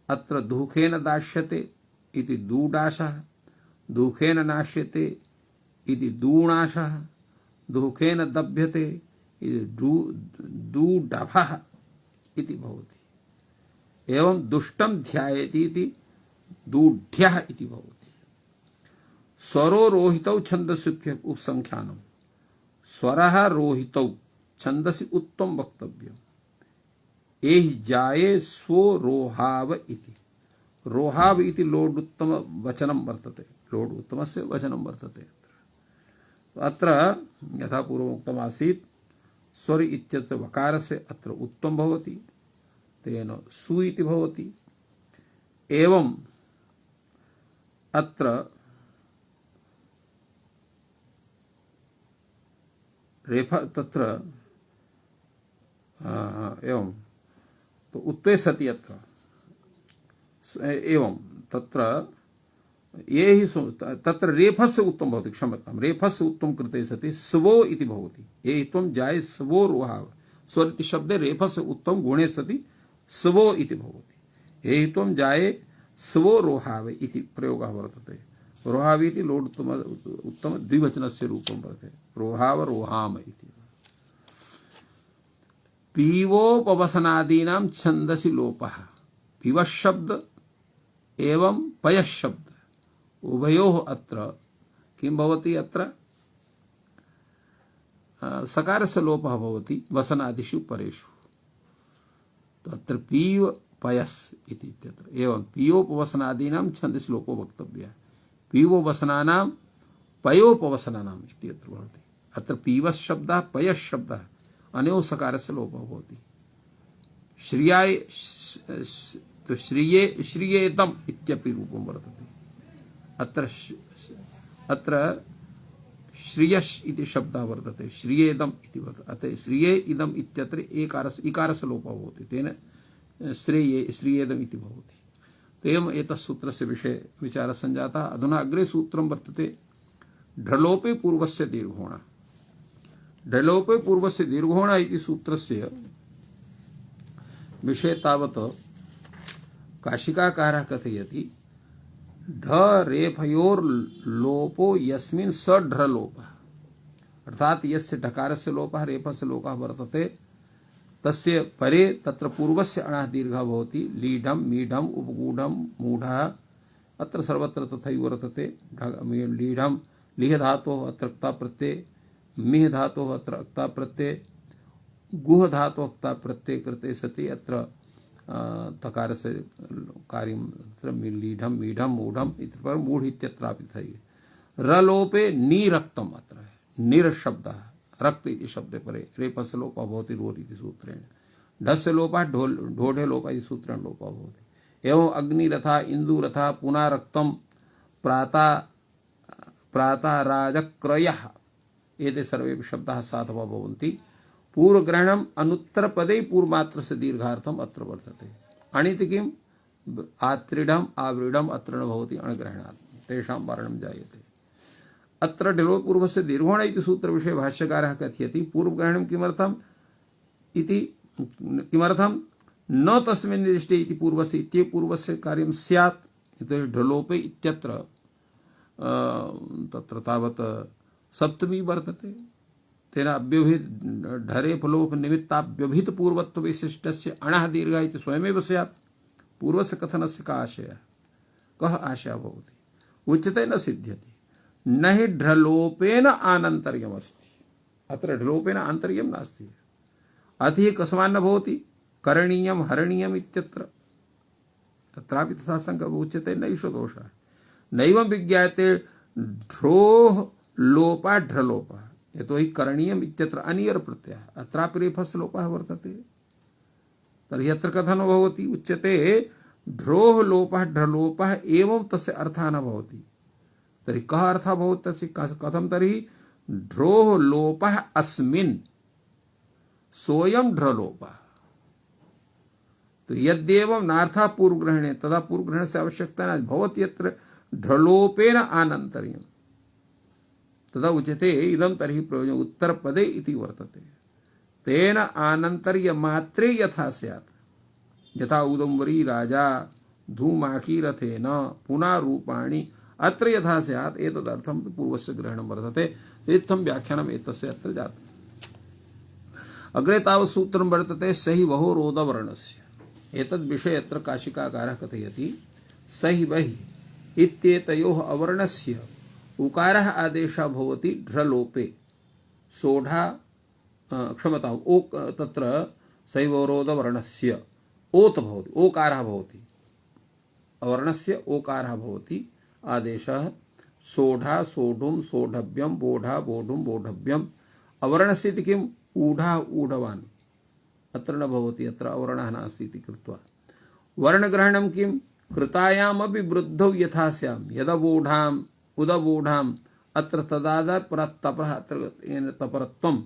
अत्र दुःखेन दाश्यते इति दूडाशः दुःखेन नाश्यते इति दूणाशः दुःखेन दभ्यते इति दूडभः इति भवति एवं दुष्टं ध्यायति इति दूढ्यः इति भवति स्वरो रोहितौ छन्दसि उपसंख्यानम् स्वरः रोहितौ छन्दसि उत्तम वक्तव्यम् एहि जाये स्वो रोहाव इति रोहाव इति लोड उत्तम वचनं वर्तते लोड उत्तमस्य वचनं वर्तते अत्र यथा पूर्वमुक्तम् आसीत् स्वर इत्यस्य वकारस्य अत्र उत्तम भवति तेन सु इति भवति एवं अत्र रेफा तत्र एवं तो उत्वे सति अत्र एवं तत्र ये हि तत्र रेफस्य उत्तम भवति क्षम्यतां रेफस्य उत्तम कृते सति स्वो इति भवति ये त्वं जाये स्वो रोहाव स्वर इति शब्दे रेफस्य उत्तम गुणे सति स्वो इति भवति ये त्वं जाये स्वो रोहाव इति प्रयोगः वर्तते रोहाव इति लोड उत्तम द्विवचनस्य रूपं वर्तते रोहाव रोहाम इति पीवोपवसनादीनां छन्दसि लोपः पीवः शब्द एवं पयः शब्द उभयोः अत्र किं भवति अत्र सकारस्य लोपः भवति वसनादिषु परेषु तो अत्र पीव पयस् इति इत्यत्र एवं पीयोपवसनादीनां छन्दसि लोपो वक्तव्यः पीवोपवसनानां पयोपवसनानाम् इत्यत्र भवति अत्र पीवस् शब्दः पयस् शब्दः अनयोः सकारस्य लोपः भवति श्रियाय तो श्रिये श्रियेतम् इत्यपि रूपं वर्तते अत्र श्रियस् इति शब्दः वर्तते श्रियेदम् इति वर्तते अतः श्रिये इदम् इत्यत्र इकारस्य लोपः भवति तेन श्रेये श्रियेदम् इति भवति तो एवं एतत् सूत्रस्य विषये विचारः सञ्जातः अधुना अग्रे सूत्रं वर्तते ढलोपे पूर्वस्य दीर्घोण ढलोपे पूर्वस्य दीर्घोण इति सूत्रस्य विषये तावत् काशिकाकारः कथयति ढ रेफयोर्लोपो यस्मिन् स ढ्रलोपः अर्थात यस्य ढकारस्य लोपः रेफस्य लोपः वर्तते तस्य परे तत्र पूर्वस्य अणः दीर्घः भवति लीढं मीढं उपगूढं मूढः अत्र सर्वत्र तथैव वर्तते लीढं लिह धातोः अत्र क्ता प्रत्यय मिह धातोः अत्र क्ता प्रत्यय गुह धातोः क्ता प्रत्यय कृते सति अत्र तकारस्य कार्यं तत्र लीढं मीढं मूढं इति पर मूढ इत्यत्रापि तथैव रलोपे निरक्तम् अत्र है निर शब्दः रक्त इति शब्दे परे रेफस्य लोपः भवति रोर् इति सूत्रेण ढस्य लोपः ढोढे लोपः इति सूत्रेण लोपः भवति एवं अग्निरथा इन्दुरथा पुनरक्तं प्राताराजक्रयः एते सर्वे शब्दाः साधवः भवन्ति पूर्वग्रहणम् अनुत्तरपदे पूर्वमात्रस्य दीर्घार्थम् अत्र वर्तते अणिति किम् आत्रिढम् आवृढम् अत्र न भवति अणग्रहणात् तेषां वारणं जायते अत्र ढलो पूर्वस्य दीर्घोण इति सूत्रविषये भाष्यकारः कथयति पूर्वग्रहणं किमर्थम् इति किमर्थं न तस्मिन् निर्दिष्टे इति पूर्वस्य इत्येव पूर्वस्य कार्यं स्यात् यतोहि ढलोपे इत्यत्र तत्र तावत् सप्तमी वर्तते तेन अव्यवहित ढरे फलोप निमित्ताव्यवहित पूर्वत्व विशिष्टस्य अणः दीर्घः इति स्वयमेव स्यात् पूर्वस्य कथनस्य का आशयः कः आशयः भवति उच्यते न सिद्ध्यति न हि ढ्रलोपेन आनन्तर्यमस्ति अत्र ढ्रलोपेन आन्तर्यं नास्ति अतिः कस्मान्न भवति करणीयं हरणीयम् इत्यत्र तत्रापि तथा संकल्पः उच्यते नैष दोषः नैवं विज्ञायते ढ्रोः लोपः ढ्रलोपः यतोहि करणीयम् इत्यत्र अनियर प्रत्ययः अत्रापि रेफस्य लोपः वर्तते तर्हि अत्र कथनो भवति उच्यते ढ्रोः लोपः ढ्रलोपः एवं तस्य अर्थः न भवति तर्हि कः अर्थः भवति तस्य कथं तर्हि ढ्रोः लोपः अस्मिन् सोऽयं ढ्रलोपः तो यद्येवं नार्थः पूर्वग्रहणे तदा पूर्वग्रहणस्य आवश्यकता न भवति यत्र ढ्रलोपेन आनन्तर्यम् तदा उच्यते इदं तर्हि प्रयोजनम् उत्तरपदे इति वर्तते तेन आनन्तर्यमात्रे यथा स्यात् यथा उदुम्बरी राजा धूमाकीरथेन पुनः रूपाणि अत्र यथा स्यात् एतदर्थं पूर्वस्य ग्रहणं वर्तते इत्थं व्याख्यानम् एतस्य अत्र जातम् अग्रे तावत् सूत्रं वर्तते सहि वहो रोदवर्णस्य एतद् विषये अत्र काशिकाकारः कथयति सहि वहि इत्येतयोः अवर्णस्य उकारः आदेशः भवति ढ्रलोपे सोढा क्षमताम् ओक तत्र सैवरोदवर्णस्य ओत् भवति ओकारः भवति अवर्णस्य ओकारः भवति आदेशः सोढा सोढुं सोढव्यं बोढा बोढुं बोढव्यम् अवर्णस्य इति किम् ऊढा ऊढवान् अत्र न भवति अत्र अवर्णः नास्ति इति कृत्वा वर्णग्रहणं किं कृतायामपि वृद्धौ यथा स्याम यदवोढाम् उदवोढाम् अत्र तदाद परतपः अत्र तपरत्वम्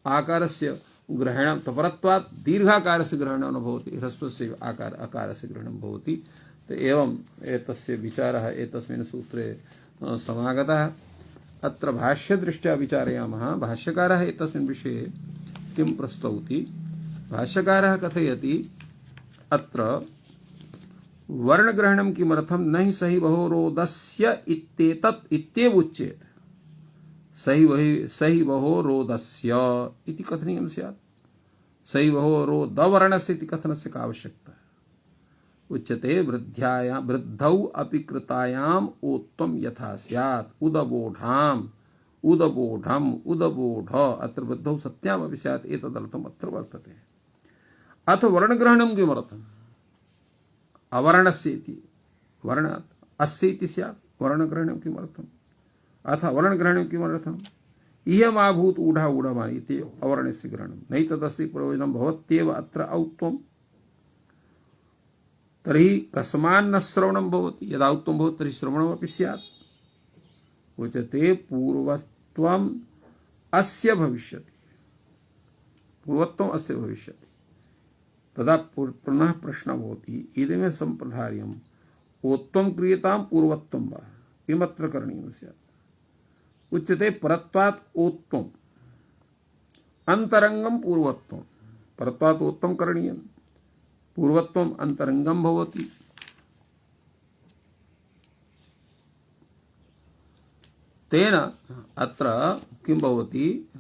आकारस्य ग्रहणं तपरत्वात् दीर्घाकारस्य ग्रहणं न भवति ह्रस्वस्य अकारस्य ग्रहणं भवति तो एवं एतस्य विचारः एतस्मिन् सूत्रे समागतः अत्र भाष्यदृष्ट्या विचारयामः भाष्यकारः एतस्मिन् विषये किं प्रस्तौति भाष्यकारः कथयति अत्र वर्णग्रहणं किमर्थं न हि सहि वहोरोदस्य इत्येतत् इत्येव उच्येत सहि वहोरोदस्य इति कथनीयं स्यात् सहि वहोरोदवर्णस्य इति कथनस्य का आवश्यकता उच्यते वृद्धौ अपि कृतायाम ओत्तम यथा स्यात् उदबोधाम उदबोधम उदबोध अत्र वृद्धौ सत्याम अपि स्यात् एतदर्थम अत्र वर्तते। अथ वर्णग्रहणं किमर्थम्? अवर्णस्य इति वर्णात् अस्य इति स्यात् वर्णग्रहणं किमर्थम्? अथ वर्णग्रहणं किमर्थम्? इयमाभूत ऊढा ऊढवान् इति अवर्णस्य ग्रहणं नैतदस्ति प्रयोजनं भवत्येव अत्र औत्त्वम्। तर्हि कस्मान्न श्रवणं भवति? यदा औत्त्वं भवति तर्हि श्रवणमपि स्यात्। उच्यते पूर्वत्वम् अस्य भविष्यति, पूर्वत्वम् अस्य भविष्यति। तदा पुनः प्रश्नः भवति इदमेव सम्प्रदायम् ओत्त्वं क्रियतां पूर्वत्वं वा किमत्र करणीयं स्यात्? उच्यते परत्वात् ओत्त्वम् अंतरंगम पूर्वत्वम्। परत्वात् ओत्त्वं करणीयम्, पूर्वत्वम् अंतरंगम भवति। तेन अत्र किं भवति?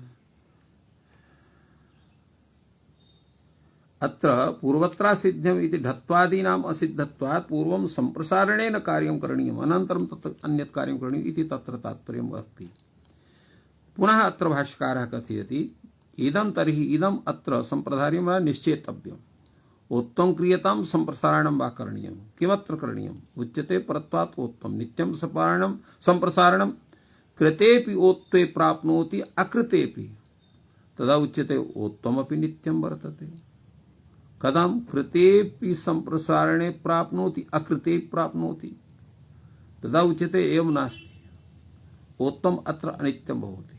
अत्र पूर्वत्रा सिद्धम् इति ढत्वादीनाम् असिद्धत्वात् पूर्वं सम्प्रसारणेन कार्यं करणीयम् अनन्तरं तत् अन्यत् कार्यं करणीयम् इति तत्र तात्पर्यम् अस्ति। पुनः अत्र भाष्यकारः कथयति इदं तर्हि इदम् अत्र सम्प्रदायं वा निश्चेतव्यम्। ओत्त्वं क्रियतां सम्प्रसारणं वा करणीयम्। किमत्र करणीयम्? उच्यते परत्वात् ओत्त्वं नित्यं सम्प्रसारणं कृतेपि ओत्त्वे प्राप्नोति अकृतेपि। तदा उच्यते ओत्त्वमपि नित्यं वर्तते। कथं? कृतेपि सम्प्रसारणे प्राप्नोति अकृते प्राप्नोति। तदा उच्यते एवं नास्ति, ओत्त्वम् अत्र अनित्यं भवति।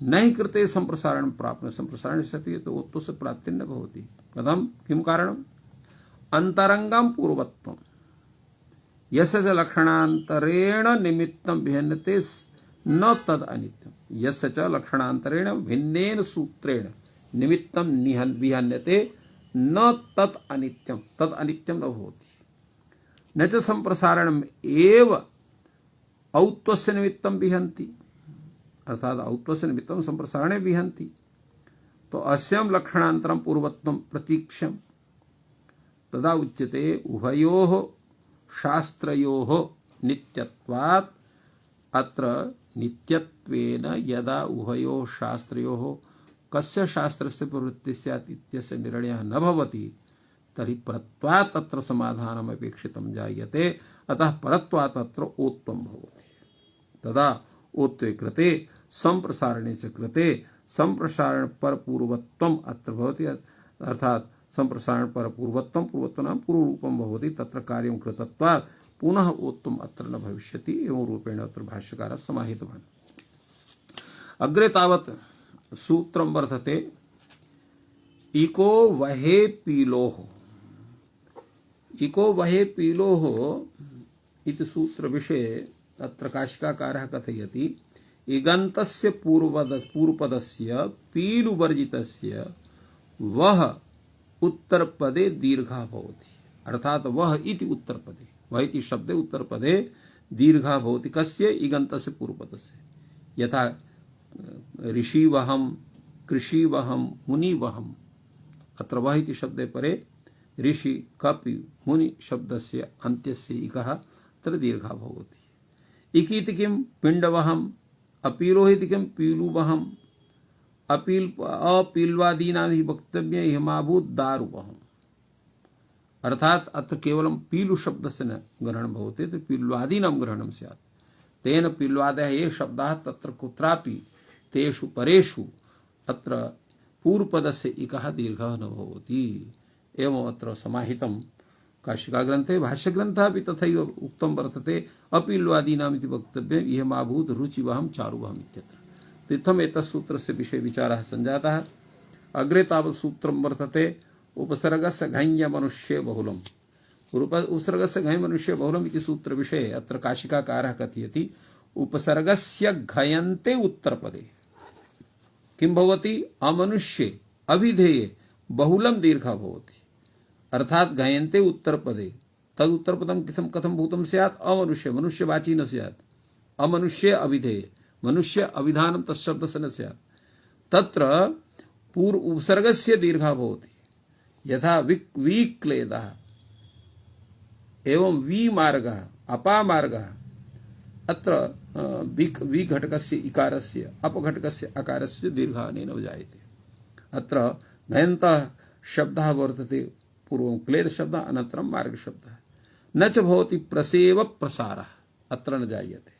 न हि कृते सम्प्रसारणं प्राप्नोति, सम्प्रसारणे सति तो ओत्त्वस्य प्राप्तिः न भवति। कथं? किं कारणम्? अन्तरंगं पूर्वत्वम् यस्य च लक्षणान्तरेण निमित्तं भिन्नते न तद् अनित्यम्। यस्य च लक्षणान्तरेण भिन्नेन सूत्रेण निमित्तं विहन्यते न तत् अनित्यं, तत् अनित्यं न भवति। न च सम्प्रसारणम् एव औत्त्वस्य निमित्तं विहन्ति, अर्थात् औत्त्वस्य निमित्तं सम्प्रसारणे विहन्ति। तो अस्यां लक्षणान्तरं पूर्वत्वं प्रतीक्ष्यम्। तदा उच्यते उभयोः शास्त्रयोः नित्यत्वात्। अत्र नित्यत्वेन यदा उभयोः शास्त्रयोः कस्य शास्त्रस्य प्रवृत्तिः स्यात् इत्यस्य निर्णयः न भवति तर्हि परत्वात् अत्र समाधानम् अपेक्षितं जायते। अतः परत्वात् अत्र ओत्त्वं भवति। तदा ओत्त्वे कृते सम्प्रसारणे च कृते सम्प्रसारण पर पूर्वत्वम् अत्र भवति। अर्थात् सम्प्रसारण पर पूर्वत्वं, पूर्वत्वं नाम पूर्वरूपं भवति। तत्र कार्यं कृतत्वात् पुनः ओत्त्वम् अत्र न भविष्यति। एवं रूपेण अत्र भाष्यकारः समाहितवान्। अग्रे तावत् सूत्रं वर्तते इको वहे पीलोः। इको वहे पीलोः इति सूत्र विषये अत्र काशिकाकारः कथयति इगन्तस्य पूर्वपदस्य पीलुवर्जितस्य वह उत्तरपदे दीर्घः भवति। अर्थात् वह इति उत्तरपदे, वह इति शब्दे उत्तरपदे दीर्घः भवति। कस्य? इगन्तस्य पूर्वपदस्य। यथा ऋषिवहं, कृषिवहं, मुनिवहम्। अत्र वह इति शब्दे परे ऋषि, कपि, मुनि शब्दस्य अन्त्यस्य इकः अत्र दीर्घः भवति। इति इति किं? पिण्डवहम्। अपीलोः इति किं? पीलुवहम्। अपील्वादीनां हि वक्तव्यं हिमाभूत दारुवहम्। अर्थात् अत्र केवलं पीलु शब्दस्य न ग्रहणं भवति, तो पील्वादीनां ग्रहणं स्यात्। तेन पील्वादयः ये शब्दाः तत्र कुत्रापि तेषु परेषु अत्र पूर्वपदस्य इकः दीर्घः न भवति। एवम् अत्र समाहितं काशिकाग्रन्थे। भाष्यग्रन्थः अपि तथैव उक्तं वर्तते अपील्वादीनाम् इति वक्तव्यम् इयमाभूत रुचिवहं चारुवहम् इत्यत्र। इत्थम् एतत् सूत्रस्य विषये विचारः सञ्जातः। अग्रे तावत् सूत्रं वर्तते उपसर्गस्य घञ् मनुष्ये बहुलम्। उपसर्गस्य घञ् मनुष्ये बहुलम् इति सूत्रविषये अत्र काशिकाकारः कथयति उपसर्गस्य घयन्ते उत्तरपदे किं भवति? अमनुष्ये अभिधेये बहुलं दीर्घः भवति। अर्थात् घयन्ते उत्तरपदे तद उत्तरपदं कथं भूतं स्यात्? अमनुष्य, मनुष्यवाची न स्यात्। अमनुष्ये अभिधेये, मनुष्य अभिधानं तत्शब्दस्य न स्यात्। तत्र पूर्व उपसर्गस्य दीर्घः भवति। यथा विक्लेदः, एवं वि मार्गः अपामार्गः अत्र वि घटकस्य इकारस्य अपघटकस्य अकारस्य दीर्घानेन जायते। अत्र नयन्तः शब्दः वर्तते, पूर्वं क्लेद शब्दः अनन्तरं मार्ग शब्दः। न च भवति प्रसेव प्रसारः, अत्र न जायते।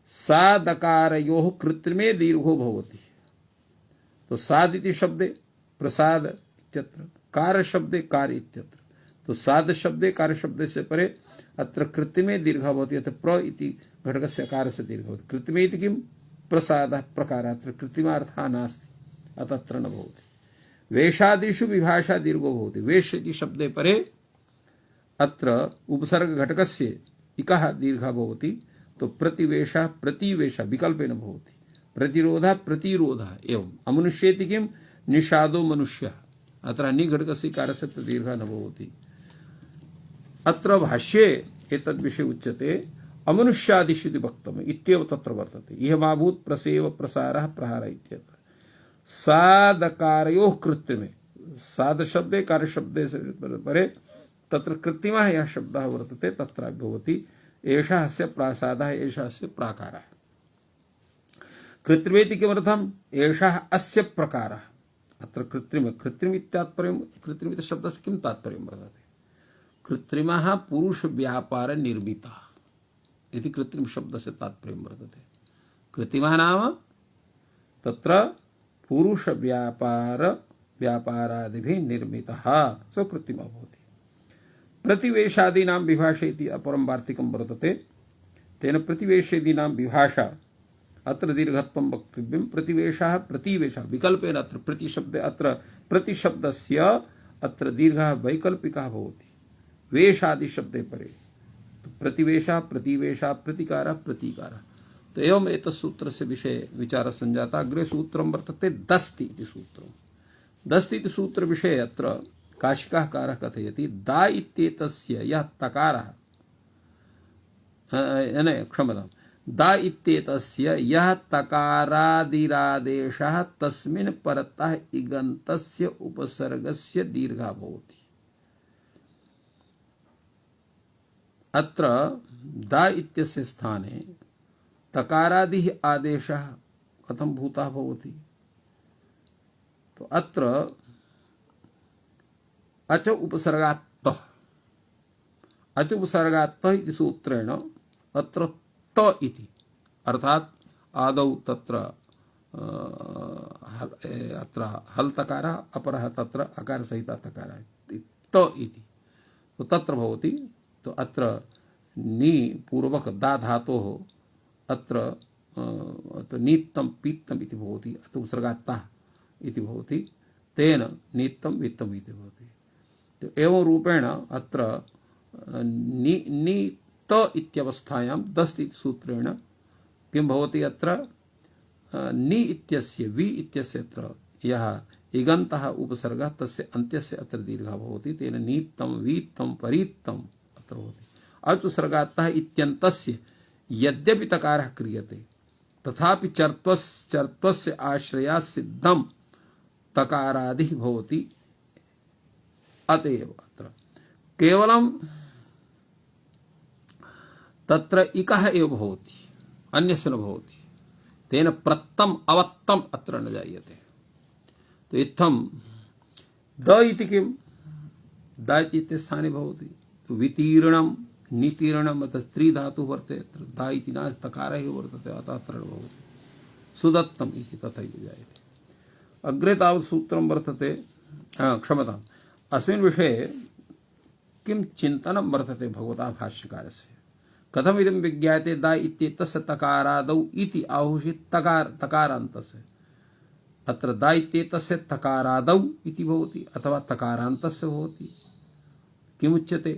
सादकारयोः कृत्रिमे दीर्घो भवति। तो साद इति शब्दे प्रसाद इत्यत्र, कार शब्दे कार इत्यत्र। तो साद शब्दे कार शब्दे से परे अत्र कृत्रिमे दीर्घः भवति। अत्र प्र इति घटकस्य अकारस्य दीर्घः भवति। कृत्रिमे इति किं? प्रसादः प्रकारः। अत्र कृत्रिमार्थः नास्ति, अतः अत्र न भवति। वेशादिषु विभाषा दीर्घो भवति। वेश इति शब्दे परे अत्र उपसर्ग घटकस्य इकः दीर्घः भवति। तो प्रतिवेशः प्रतिवेशः विकल्पेन भवति। प्रतिरोधः प्रतिरोधः एवं अमनुष्येति किं? निषादो मनुष्यः। अत्र नि घटकस्य इकारस्य दीर्घः न भवति। अत्र भाष्ये एतद् विषये उच्यते अमनुष्यादिषु इति वक्तव्यम् इत्येव तत्र वर्तते। इह माभूत् प्रसेव प्रसारः प्रहारः इत्यत्र। सादकारयोः कृत्रिमे, साद शब्दे कार शब्दे परे तत्र कृत्रिमः यः शब्दः वर्तते तत्र भवति। एषः अस्य प्रासादः, एषः अस्य प्राकारः। कृत्रिमेति किमर्थम्? एषः अस्य प्रकारः। अत्र कृत्रिम कृत्रिम इत्यात्पर्यं, कृत्रिम इति शब्दस्य किं तात्पर्यं वर्तते? कृत्रिमः पुरुष व्यापार निर्मितः इति कृत्रिम शब्दस्य तात्पर्यं वर्तते। कृत्रिमः नाम तत्र पुरुष व्यापार व्यापारादिभिः निर्मितः सो कृत्रिमः भवति। प्रतिवेशादीनां विभाषा इति अपरं वार्तिकं वर्तते। तेन प्रतिवेशादीनां विभाषा अत्र दीर्घत्वं वक्तव्यं। प्रतिवेशः प्रतिवेशः विकल्पेन अत्र प्रतिशब्दे अत्र प्रतिशब्दस्य अत्र दीर्घः वैकल्पिकः भवति वेशादि शब्दे परे। तो प्रतिवेशः प्रतिवेशः प्रतिकारः प्रतीकारः। तो एवं एतत् सूत्रस्य विषये विचारः सञ्जातः। अग्रे सूत्रं वर्तते दस्ति इति सूत्रम्। दस्ति इति सूत्रविषये अत्र काशिकाकारः कथयति दा इत्येतस्य यः तकारः क्षम्यताम् दा इत्येतस्य यः तकारादिरादेशः तस्मिन् परतः इगन्तस्य उपसर्गस्य दीर्घः भवति। अत्र दा इत्यस्य स्थाने तकारादिः आदेशः कथं भूतः भवति? तो अत्र अच उपसर्गात्तः, अच उपसर्गात्तः इति सूत्रेण अत्र त इति अर्थात आदौ तत्र अत्र हल तकारः अपरः तत्र अकार सहित तकारः त इति तो तत्र भवति। तो अत्र नि पूर्वक दा धातोः अत्र नीत्तं पीत्तम् इति भवति। अत्र उपसर्गात्तः इति भवति। तेन नीत्तं वित्तम् इति भवति। तो एवं रूपेण अत्र नि त इत्यवस्थायां दस्त इति सूत्रेण किं भवति? अत्र नि इत्यस्य वि इत्यस्य अत्र यः इगन्तः उपसर्गः तस्य अन्त्यस्य अत्र दीर्घः भवति। तेन नीत्तं वीत्तं परीत्तम् अत्र भवति। अचुसर्गात्तः इत्यन्तस्य यद्यपि तकारः क्रियते तथापि चर्त्वस्य आश्रयात् सिद्धं तकारादिः भवति। अतएव अत्र केवलं तत्र इकः एव भवति, अन्यस्य न भवति। तेन प्रत्तम अवत्तम अत्र न जायते। तो इत्थं द इति किं? द इति स्थाने भवति। तो वितीर्णं नितीर्णम् अत्र त्रिधातुः वर्तते। अत्र दा इति नास्ति, तकारः एव वर्तते, अतः अत्र न भवति। सुदत्तम् इति तथैव जायते। अग्रे तावत् सूत्रं वर्तते, क्षम्यताम्, अस्मिन् विषये किं चिन्तनं वर्तते भगवतः भाष्यकारस्य? कथमिदं विज्ञायते दा इत्येतस्य तकारादौ इति आहुषि तकारान्तस्य। अत्र दा इत्येतस्य तकारादौ इति भवति अथवा तकारान्तस्य भवति। किमुच्यते?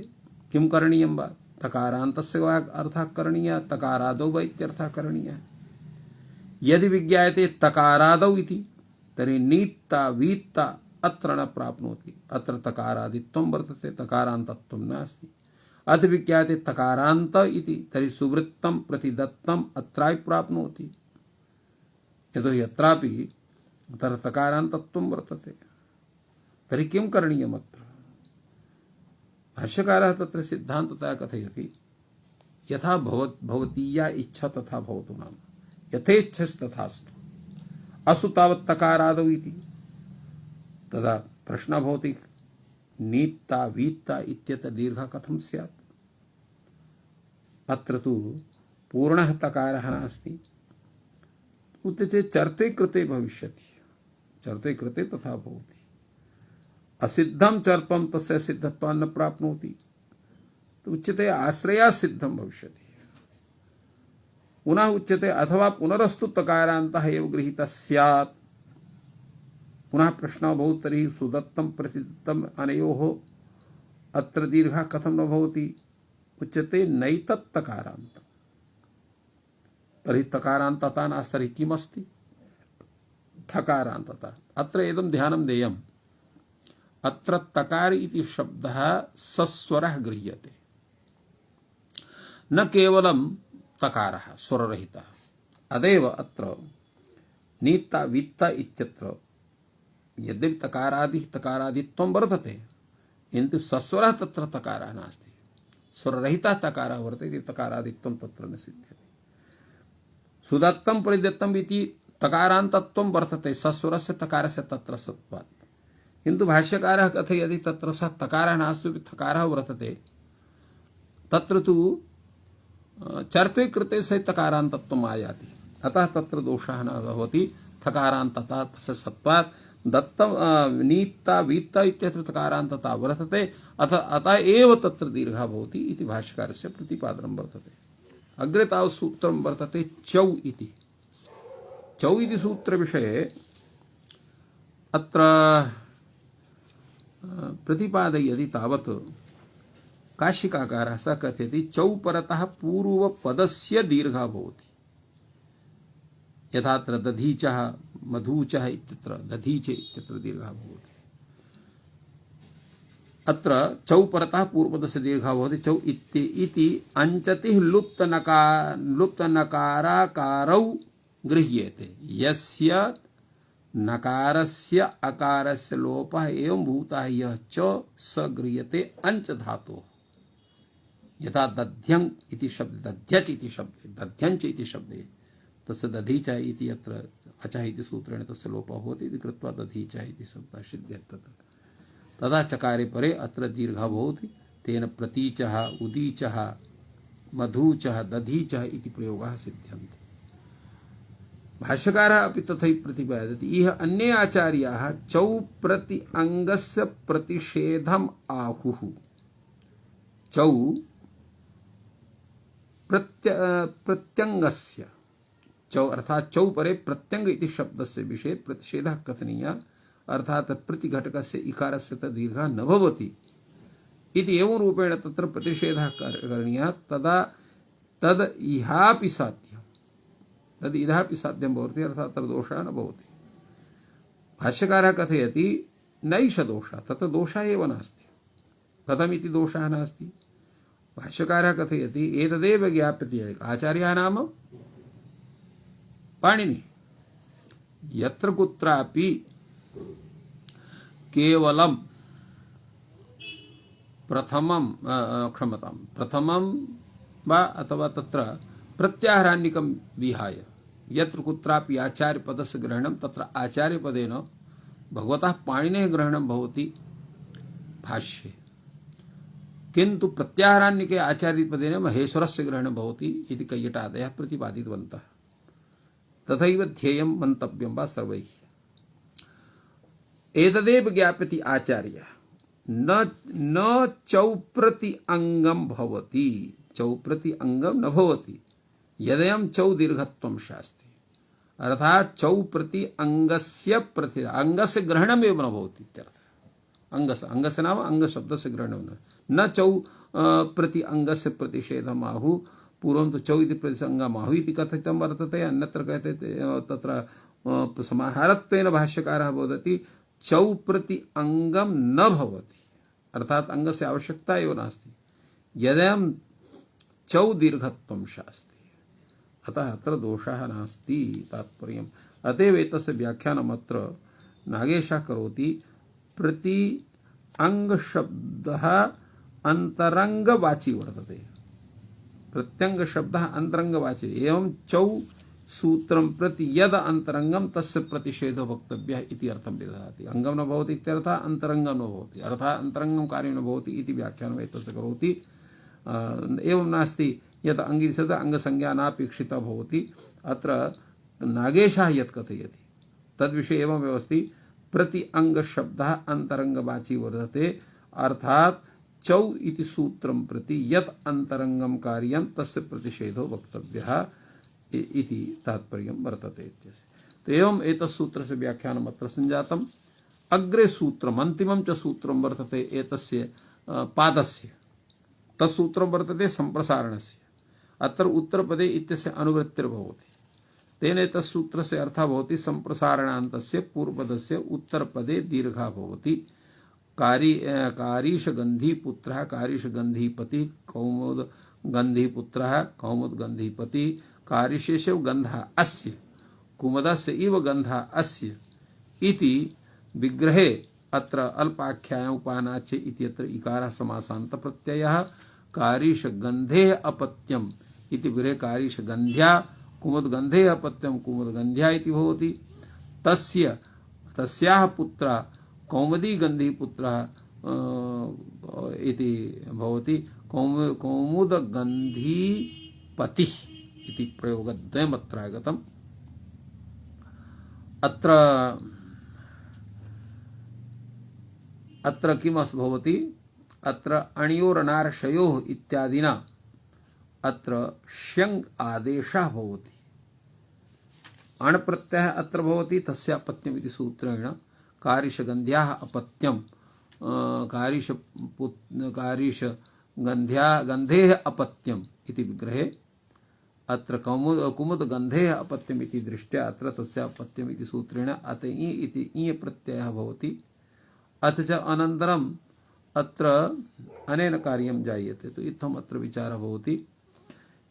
किं करणीयं वा? तकारान्तस्य वा अर्थः करणीयः, तकारादौ वा इत्यर्थः करणीयः। यदि विज्ञायते तकारादौ इति तर्हि नीत्ता वीत्ता अत्र न प्राप्नोति। अत्र तकारादित्वं वर्तते, तकारान्तत्वं नास्ति। अथ विज्ञायते तकारान्त इति तर्हि सुवृत्तं प्रतिदत्तम् अत्रापि प्राप्नोति। यतोहि अत्रापि तत्र तकारान्तत्वं वर्तते। तर्हि किं करणीयम् अत्र? भाष्यकारः तत्र सिद्धान्ततया कथयति यथा भवतीया इच्छा तथा भवतु नाम यथेच्छस्तथास्तु अस्तु तावत् तकारादौ इति। तदा प्रश्नः भवति नीत्ता वीत्ता इत्यत्र दीर्घः कथं स्यात्? अत्र तु पूर्णः तकारः नास्ति, उच्यते चर्ते कृते भविष्यति, चर्ते कृते तथा भवति। असिद्धं चर्पं तस्य सिद्धत्वान् न प्राप्नोति, तो उच्यते आश्रया सिद्धं भविष्यति। पुनः उच्यते अथवा पुनरस्तु तकारान्तः एव गृहीतः स्यात्। पुनः प्रश्नः भवति तर्हि सुदत्तं प्रतिदत्तम् अनयोः अत्र दीर्घः कथं न भवति? उच्यते नैतत् तकारान्तम्। तर्हि तकारान्तता नास्ति, तर्हि किमस्ति? थकारान्तता। अत्र इदं ध्यानं देयम्, अत्र तकार इति शब्दः सस्वरः गृह्यते, न केवलं तकारः स्वररहितः। अदेव अत्र नीत्ता वित्ता इत्यत्र यद्यपि तकारादित्वं वर्तते, किन्तु सस्वरः तत्र तकारः नास्ति, स्वररहितः तकारः वर्तते इति तकारादित्वं तत्र न सिद्ध्यति। सुदत्तं परिदत्तम् इति तकारान्तत्वं वर्तते सस्वरस्य तकारस्य तत्र सत्त्वात्, किन्तु भाष्यकारः कथयति तत्र सः तकारः नास्ति थकारः वर्तते, तत्र तु चर्त्वे कृते सह तकारान्तत्वम् आयाति, अतः तत्र दोषः न भवति। थकारान्तता तस्य सत्त्वात् दत्तं नीत्ता वीत्ता इत्यत्र तकारान्तता वर्तते, अतः एव तत्र दीर्घः भवति इति भाष्यकारस्य प्रतिपादनं वर्तते। अग्रे तावत् सूत्रं वर्तते चौ इति। चौ इति सूत्रविषये अत्र प्रतिपादयति तावत् काशिकाकारः सः कथयति चौ परतः पूर्वपदस्य दीर्घः भवति। यथात्र दधीचः मधूचः इत्यत्र दधीचे इत्यत्र दीर्घः भवति। अत्र चौ परतः पूर्वपदस्य दीर्घः भवति। चौ इति अंचतिः लुप्तनकाराकारौ गृह्येते, यस्य नकारस्य अकारस्य लोपः एवं भूतः यः च स गृह्यते अंच धातोः। यथा दध्यं इति शब्द दध्यच इति शब्दे दध्यंच इति शब्दे तस्य दधीच इति अत्र अचः इति सूत्रेण तस्य लोपः भवति इति कृत्वा दधीच इति शब्दः सिद्ध्यति। तदा चकारे परे अत्र दीर्घः भवति, तेन प्रतीचः उदीचः मधुचः दधीचः इति प्रयोगाः सिद्ध्यन्ति। भाष्यकारः अपि तथैव प्रतिपादयति। इह अन्ये आचार्याः चौ प्रति अंगस्य प्रतिषेधम् आहुः। चौ प्रत्यंगस्य, चौ अर्थात चौ परे प्रत्यंग इति शब्दस्य विषये प्रतिषेधः कथनीयः, अर्थात प्रतिघटकस्य इकारस्य दीर्घः न भवति इति एवं रूपेण तत्र प्रतिषेधः करणीयः। तदा तद् इहापि साध्यं, तद् इहापि साध्यं भवति, अर्थात् तत्र दोषः न भवति। भाष्यकारः कथयति नैष दोषः, तत्र दोषः एव नास्ति। कथमिति दोषः नास्ति? भाष्यकारः कथयति एतदेव ज्ञाप्यते। आचार्यः नाम पाणिनि। यत्र कुत्रापि केवलं प्रथमं वा अथवा तत्र प्रत्याहारान्निकं विहाय यत्र कुत्रापि आचार्यपदस्य ग्रहणं तत्र आचार्यपदेन भगवतः पाणिनेः ग्रहणं भवति भाष्ये, किन्तु प्रत्याहारान्निके आचार्यपदेन महेश्वरस्य ग्रहणं भवति इति कैयटादयः प्रतिपादितवन्तः। तथैव ध्येयं मन्तव्यं वा सर्वैः। एतदेव ज्ञाप्यति आचार्यः। न चौ प्रति अंगम भवति, चौ प्रति अंगम न भवति यदयं चौ दीर्घत्वं शास्ति, अर्थात चौ प्रति अंगस्य ग्रहणमेव न भवति इत्यर्थः। अंगस्य नाम अंग शब्दस्य ग्रहणं न चौ प्रति अंगस्य प्रतिषेधम् आहुः। पूर्वं तु चौ इति प्रतिसंगम् आहुः इति कथितं वर्तते, अन्यत्र कहते तत्र समाहारत्वेन भाष्यकारः वदति चौ प्रति अंगम न भवति, अर्थात अंगस्य आवश्यकता एव नास्ति यदयं चौ दीर्घत्वं शास्ति, अतः अत्र दोषः नास्ति तात्पर्यम्। अतएव एतस्य व्याख्यानम् अत्र नागेशः करोति। प्रति अंग शब्दः अंतरंगवाची वर्तते। प्रत्यंग शब्दः अंतरंगवाची। एवं चौ सूत्रं प्रति यद अंतरंगम तस्य प्रतिषेधो वक्तव्यः इति अर्थं विदधाति। अंगम न भवति इत्यर्थः अंतरंगम न भवति, अर्थात् अंतरंगम कार्यं न भवति इति व्याख्यानं एतस्य करोति। एवं नास्ति यत् अंगीसद अंगसंज्ञा नापेक्षिता भवति। अत्र नागेशः यत् कथयति तद्विषये एवं व्यवस्थि प्रति अंग शब्दः अंतरंगवाची वर्तते, अर्थात् चौ इति सूत्रं प्रति यत् अंतरंगम कार्यं तस्य प्रतिषेधो वक्तव्यः इति तात्पर्यं वर्तते इत्यस्य। तो एवं एतत् सूत्रस्य व्याख्यानम् अत्र संजातम्। अग्रे सूत्रम् अन्तिमं च सूत्रं वर्तते एतस्य पादस्य। तत्सूत्रं वर्तते सम्प्रसारणस्य। अत्र उत्तरपदे इत्यस्य अनुवृत्तिर्भवति। तेन एतत् सूत्रस्य अर्थः भवति सम्प्रसारणान्तस्य पूर्वपदस्य उत्तरपदे दीर्घः भवति। कारीशगन्धीपुत्रः कारीशगन्धीपतिः कौमुदगन्धीपुत्रः कौमुदगन्धीपतिः कारिशेषव गन्धः अस्य कुमुदस्य इव गन्धः अस्य इति विग्रहे अत्र अल्पाख्याय उपानाच्य इत्यत्र इकारः समासान्त प्रत्ययः कारिशगन्धेः अपत्यम् इति विग्रहे कारिशगन्ध्या कुमुदगन्धेः अपत्यं कुमुदगन्ध्या इति भवति। तस्याः पुत्रः कौमुदीगन्धीपुत्रः इति भवति। कौमुदगन्धीपतिः इति प्रयोगद्वयम् अत्र आगतम्। अत्र किम् भवति, अत्र अणयोरनार्षयोः इत्यादिना अत्र श्यङ् आदेशः भवति। अण् प्रत्ययः अत्र भवति तस्यापत्यम् इति सूत्रेण कारिशगन्ध्याः अपत्यं कारिशगन्धेः अपत्यम् इति विग्रहे अत्र कुमुदगन्धेः अपत्यम् इति दृष्ट्या अत्र तस्यापत्यम् इति सूत्रेण अत इति इ प्रत्ययः भवति। अथ च अनन्तरम् अत्र अनेन कार्यं जायते। तो इत्थम् अत्र विचारः भवति।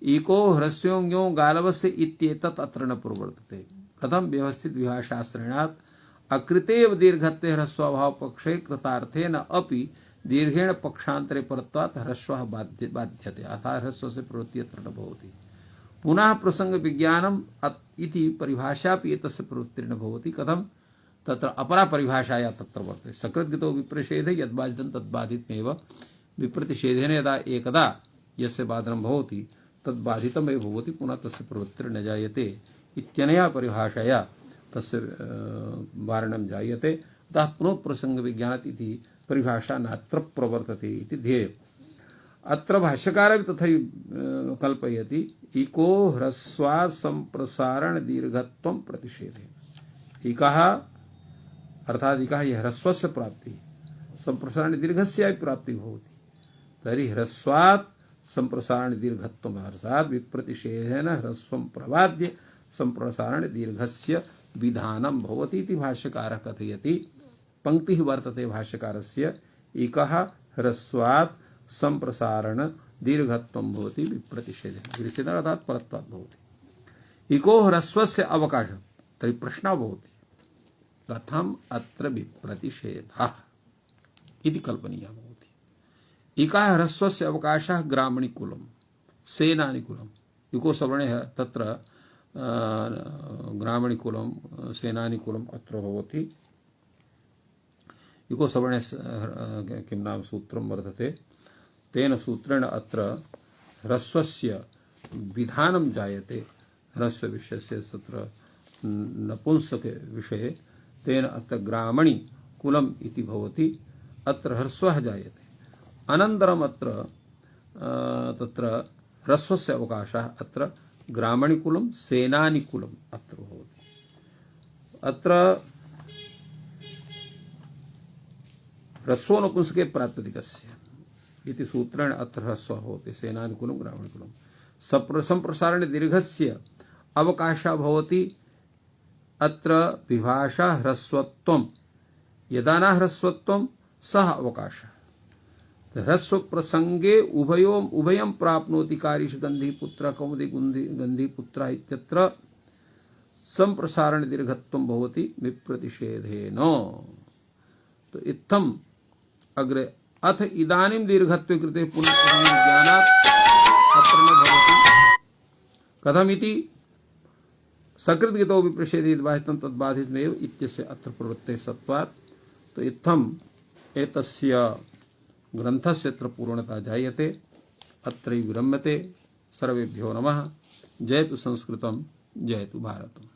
इको ह्रस्योऽङ्यो गालवस्य इत्येतत् अत्र न प्रवर्तते। कथं व्यवस्थित विभाषाश्रयणात् अकृतेव दीर्घत्वे ह्रस्वाभाव पक्षे कृतार्थेन अपि दीर्घेण पक्षान्तरे परत्वात् ह्रस्वः बाध्यते, अर्थात् ह्रस्वस्य प्रवृत्तिः अत्र न भवति। पुनः प्रसंग विज्ञानम् इति परिभाषापि एतस्य प्रवृत्तिर्न भवति। कथं, तत्र अपरा परिभाषाया तत्र वर्तते। सकृद्गतो विप्रषेधे यद्बाधितं तद्बाधितमेव विप्रतिषेधेन यदा एकदा यस्य बाधनं भवति तद्बाधितमेव भवति, पुनः तस्य प्रवृत्तिर्न जायते इत्यनया परिभाषया तस्य वारणं जायते। अतः पुनः प्रसंग विज्ञानात् इति परिभाषा नात्र प्रवर्तते इति ध्येयम्। अत्र भाष्यकारः तथैव कल्पयति। इको ह्रस्वात् सम्प्रसारण दीर्घत्वं प्रतिषेधे। इकः अर्थात् इकः ह्रस्वस्य प्राप्तिः, सम्प्रसारण दीर्घस्य प्राप्तिः भवति। तर्हि ह्रस्वात् सम्प्रसारण दीर्घत्वम् अर्थात् विप्रतिषेधेन ह्रस्वं प्रवाद्य सम्प्रसारण दीर्घस्य विधानं भवति इति भाष्यकारः कथयति। पंक्तिः वर्तते भाष्यकारस्य, इकः ह्रस्वात् सम्प्रसारण दीर्घत्वं भवति विप्रतिषेधेन अर्थात् परत्वात् भवति। इको ह्रस्वस्य अवकाशः। तर्हि प्रश्नः भवति कथम् अत्र विप्रतिषेधः इति कल्पनीयः भवति। इकः ह्रस्वस्य अवकाशः ग्रामणिकुलं सेनानिकुलम्। इको सवर्णः तत्र ग्रामणिकुलं सेनानिकुलम् अत्र भवति। इको सवर्णे किं नाम सूत्रं वर्तते। तेन सूत्रेण अत्र ह्रस्वस्य विधानं जायते। ह्रस्व विषयस्य तत्र नपुंसक विषये तेन अत्र ग्रामणि कुलम् इति भवति। अत्र ह्रस्वः जायते। अनन्तरम् अत्र तत्र ह्रस्वस्य अवकाशः अत्र ग्रामणिकुलं सेनानिकुलम् अत्र भवति। अत्र ह्रस्वो नपुंसके प्रातिपदिकस्य इति सूत्रेण अत्र ह्रस्वः भवति। सेनानिकुलं ग्रामणिकुलं सम्प्रसारण दीर्घस्य अवकाशः भवति। अत्र विभाषा ह्रस्वत्वं यदा न ह्रस्वत्वं सः अवकाशः। ह्रस्व प्रसंगे उभयं प्राप्नोति कारिशगन्धीपुत्रः कौमुदीगन्धीपुत्रः इत्यत्र सम्प्रसारण दीर्घत्वं भवति विप्रतिषेधेन। तो इत्थम् अग्रे अथ इदानीं दीर्घत्वे कृते पुनः ज्ञानात् अत्र न भवति कथमिति सकृद्गतो विप्रषेधेत बाधितं तद्बाधितमेव इत्यस्य अत्र प्रवृत्ते सत्वात्। तो इत्थम् एतस्य ग्रन्थस्य अत्र पूर्णता जायते, अत्रैव विरम्यते। सर्वेभ्यो नमः। जयतु संस्कृतं, जयतु भारतम्।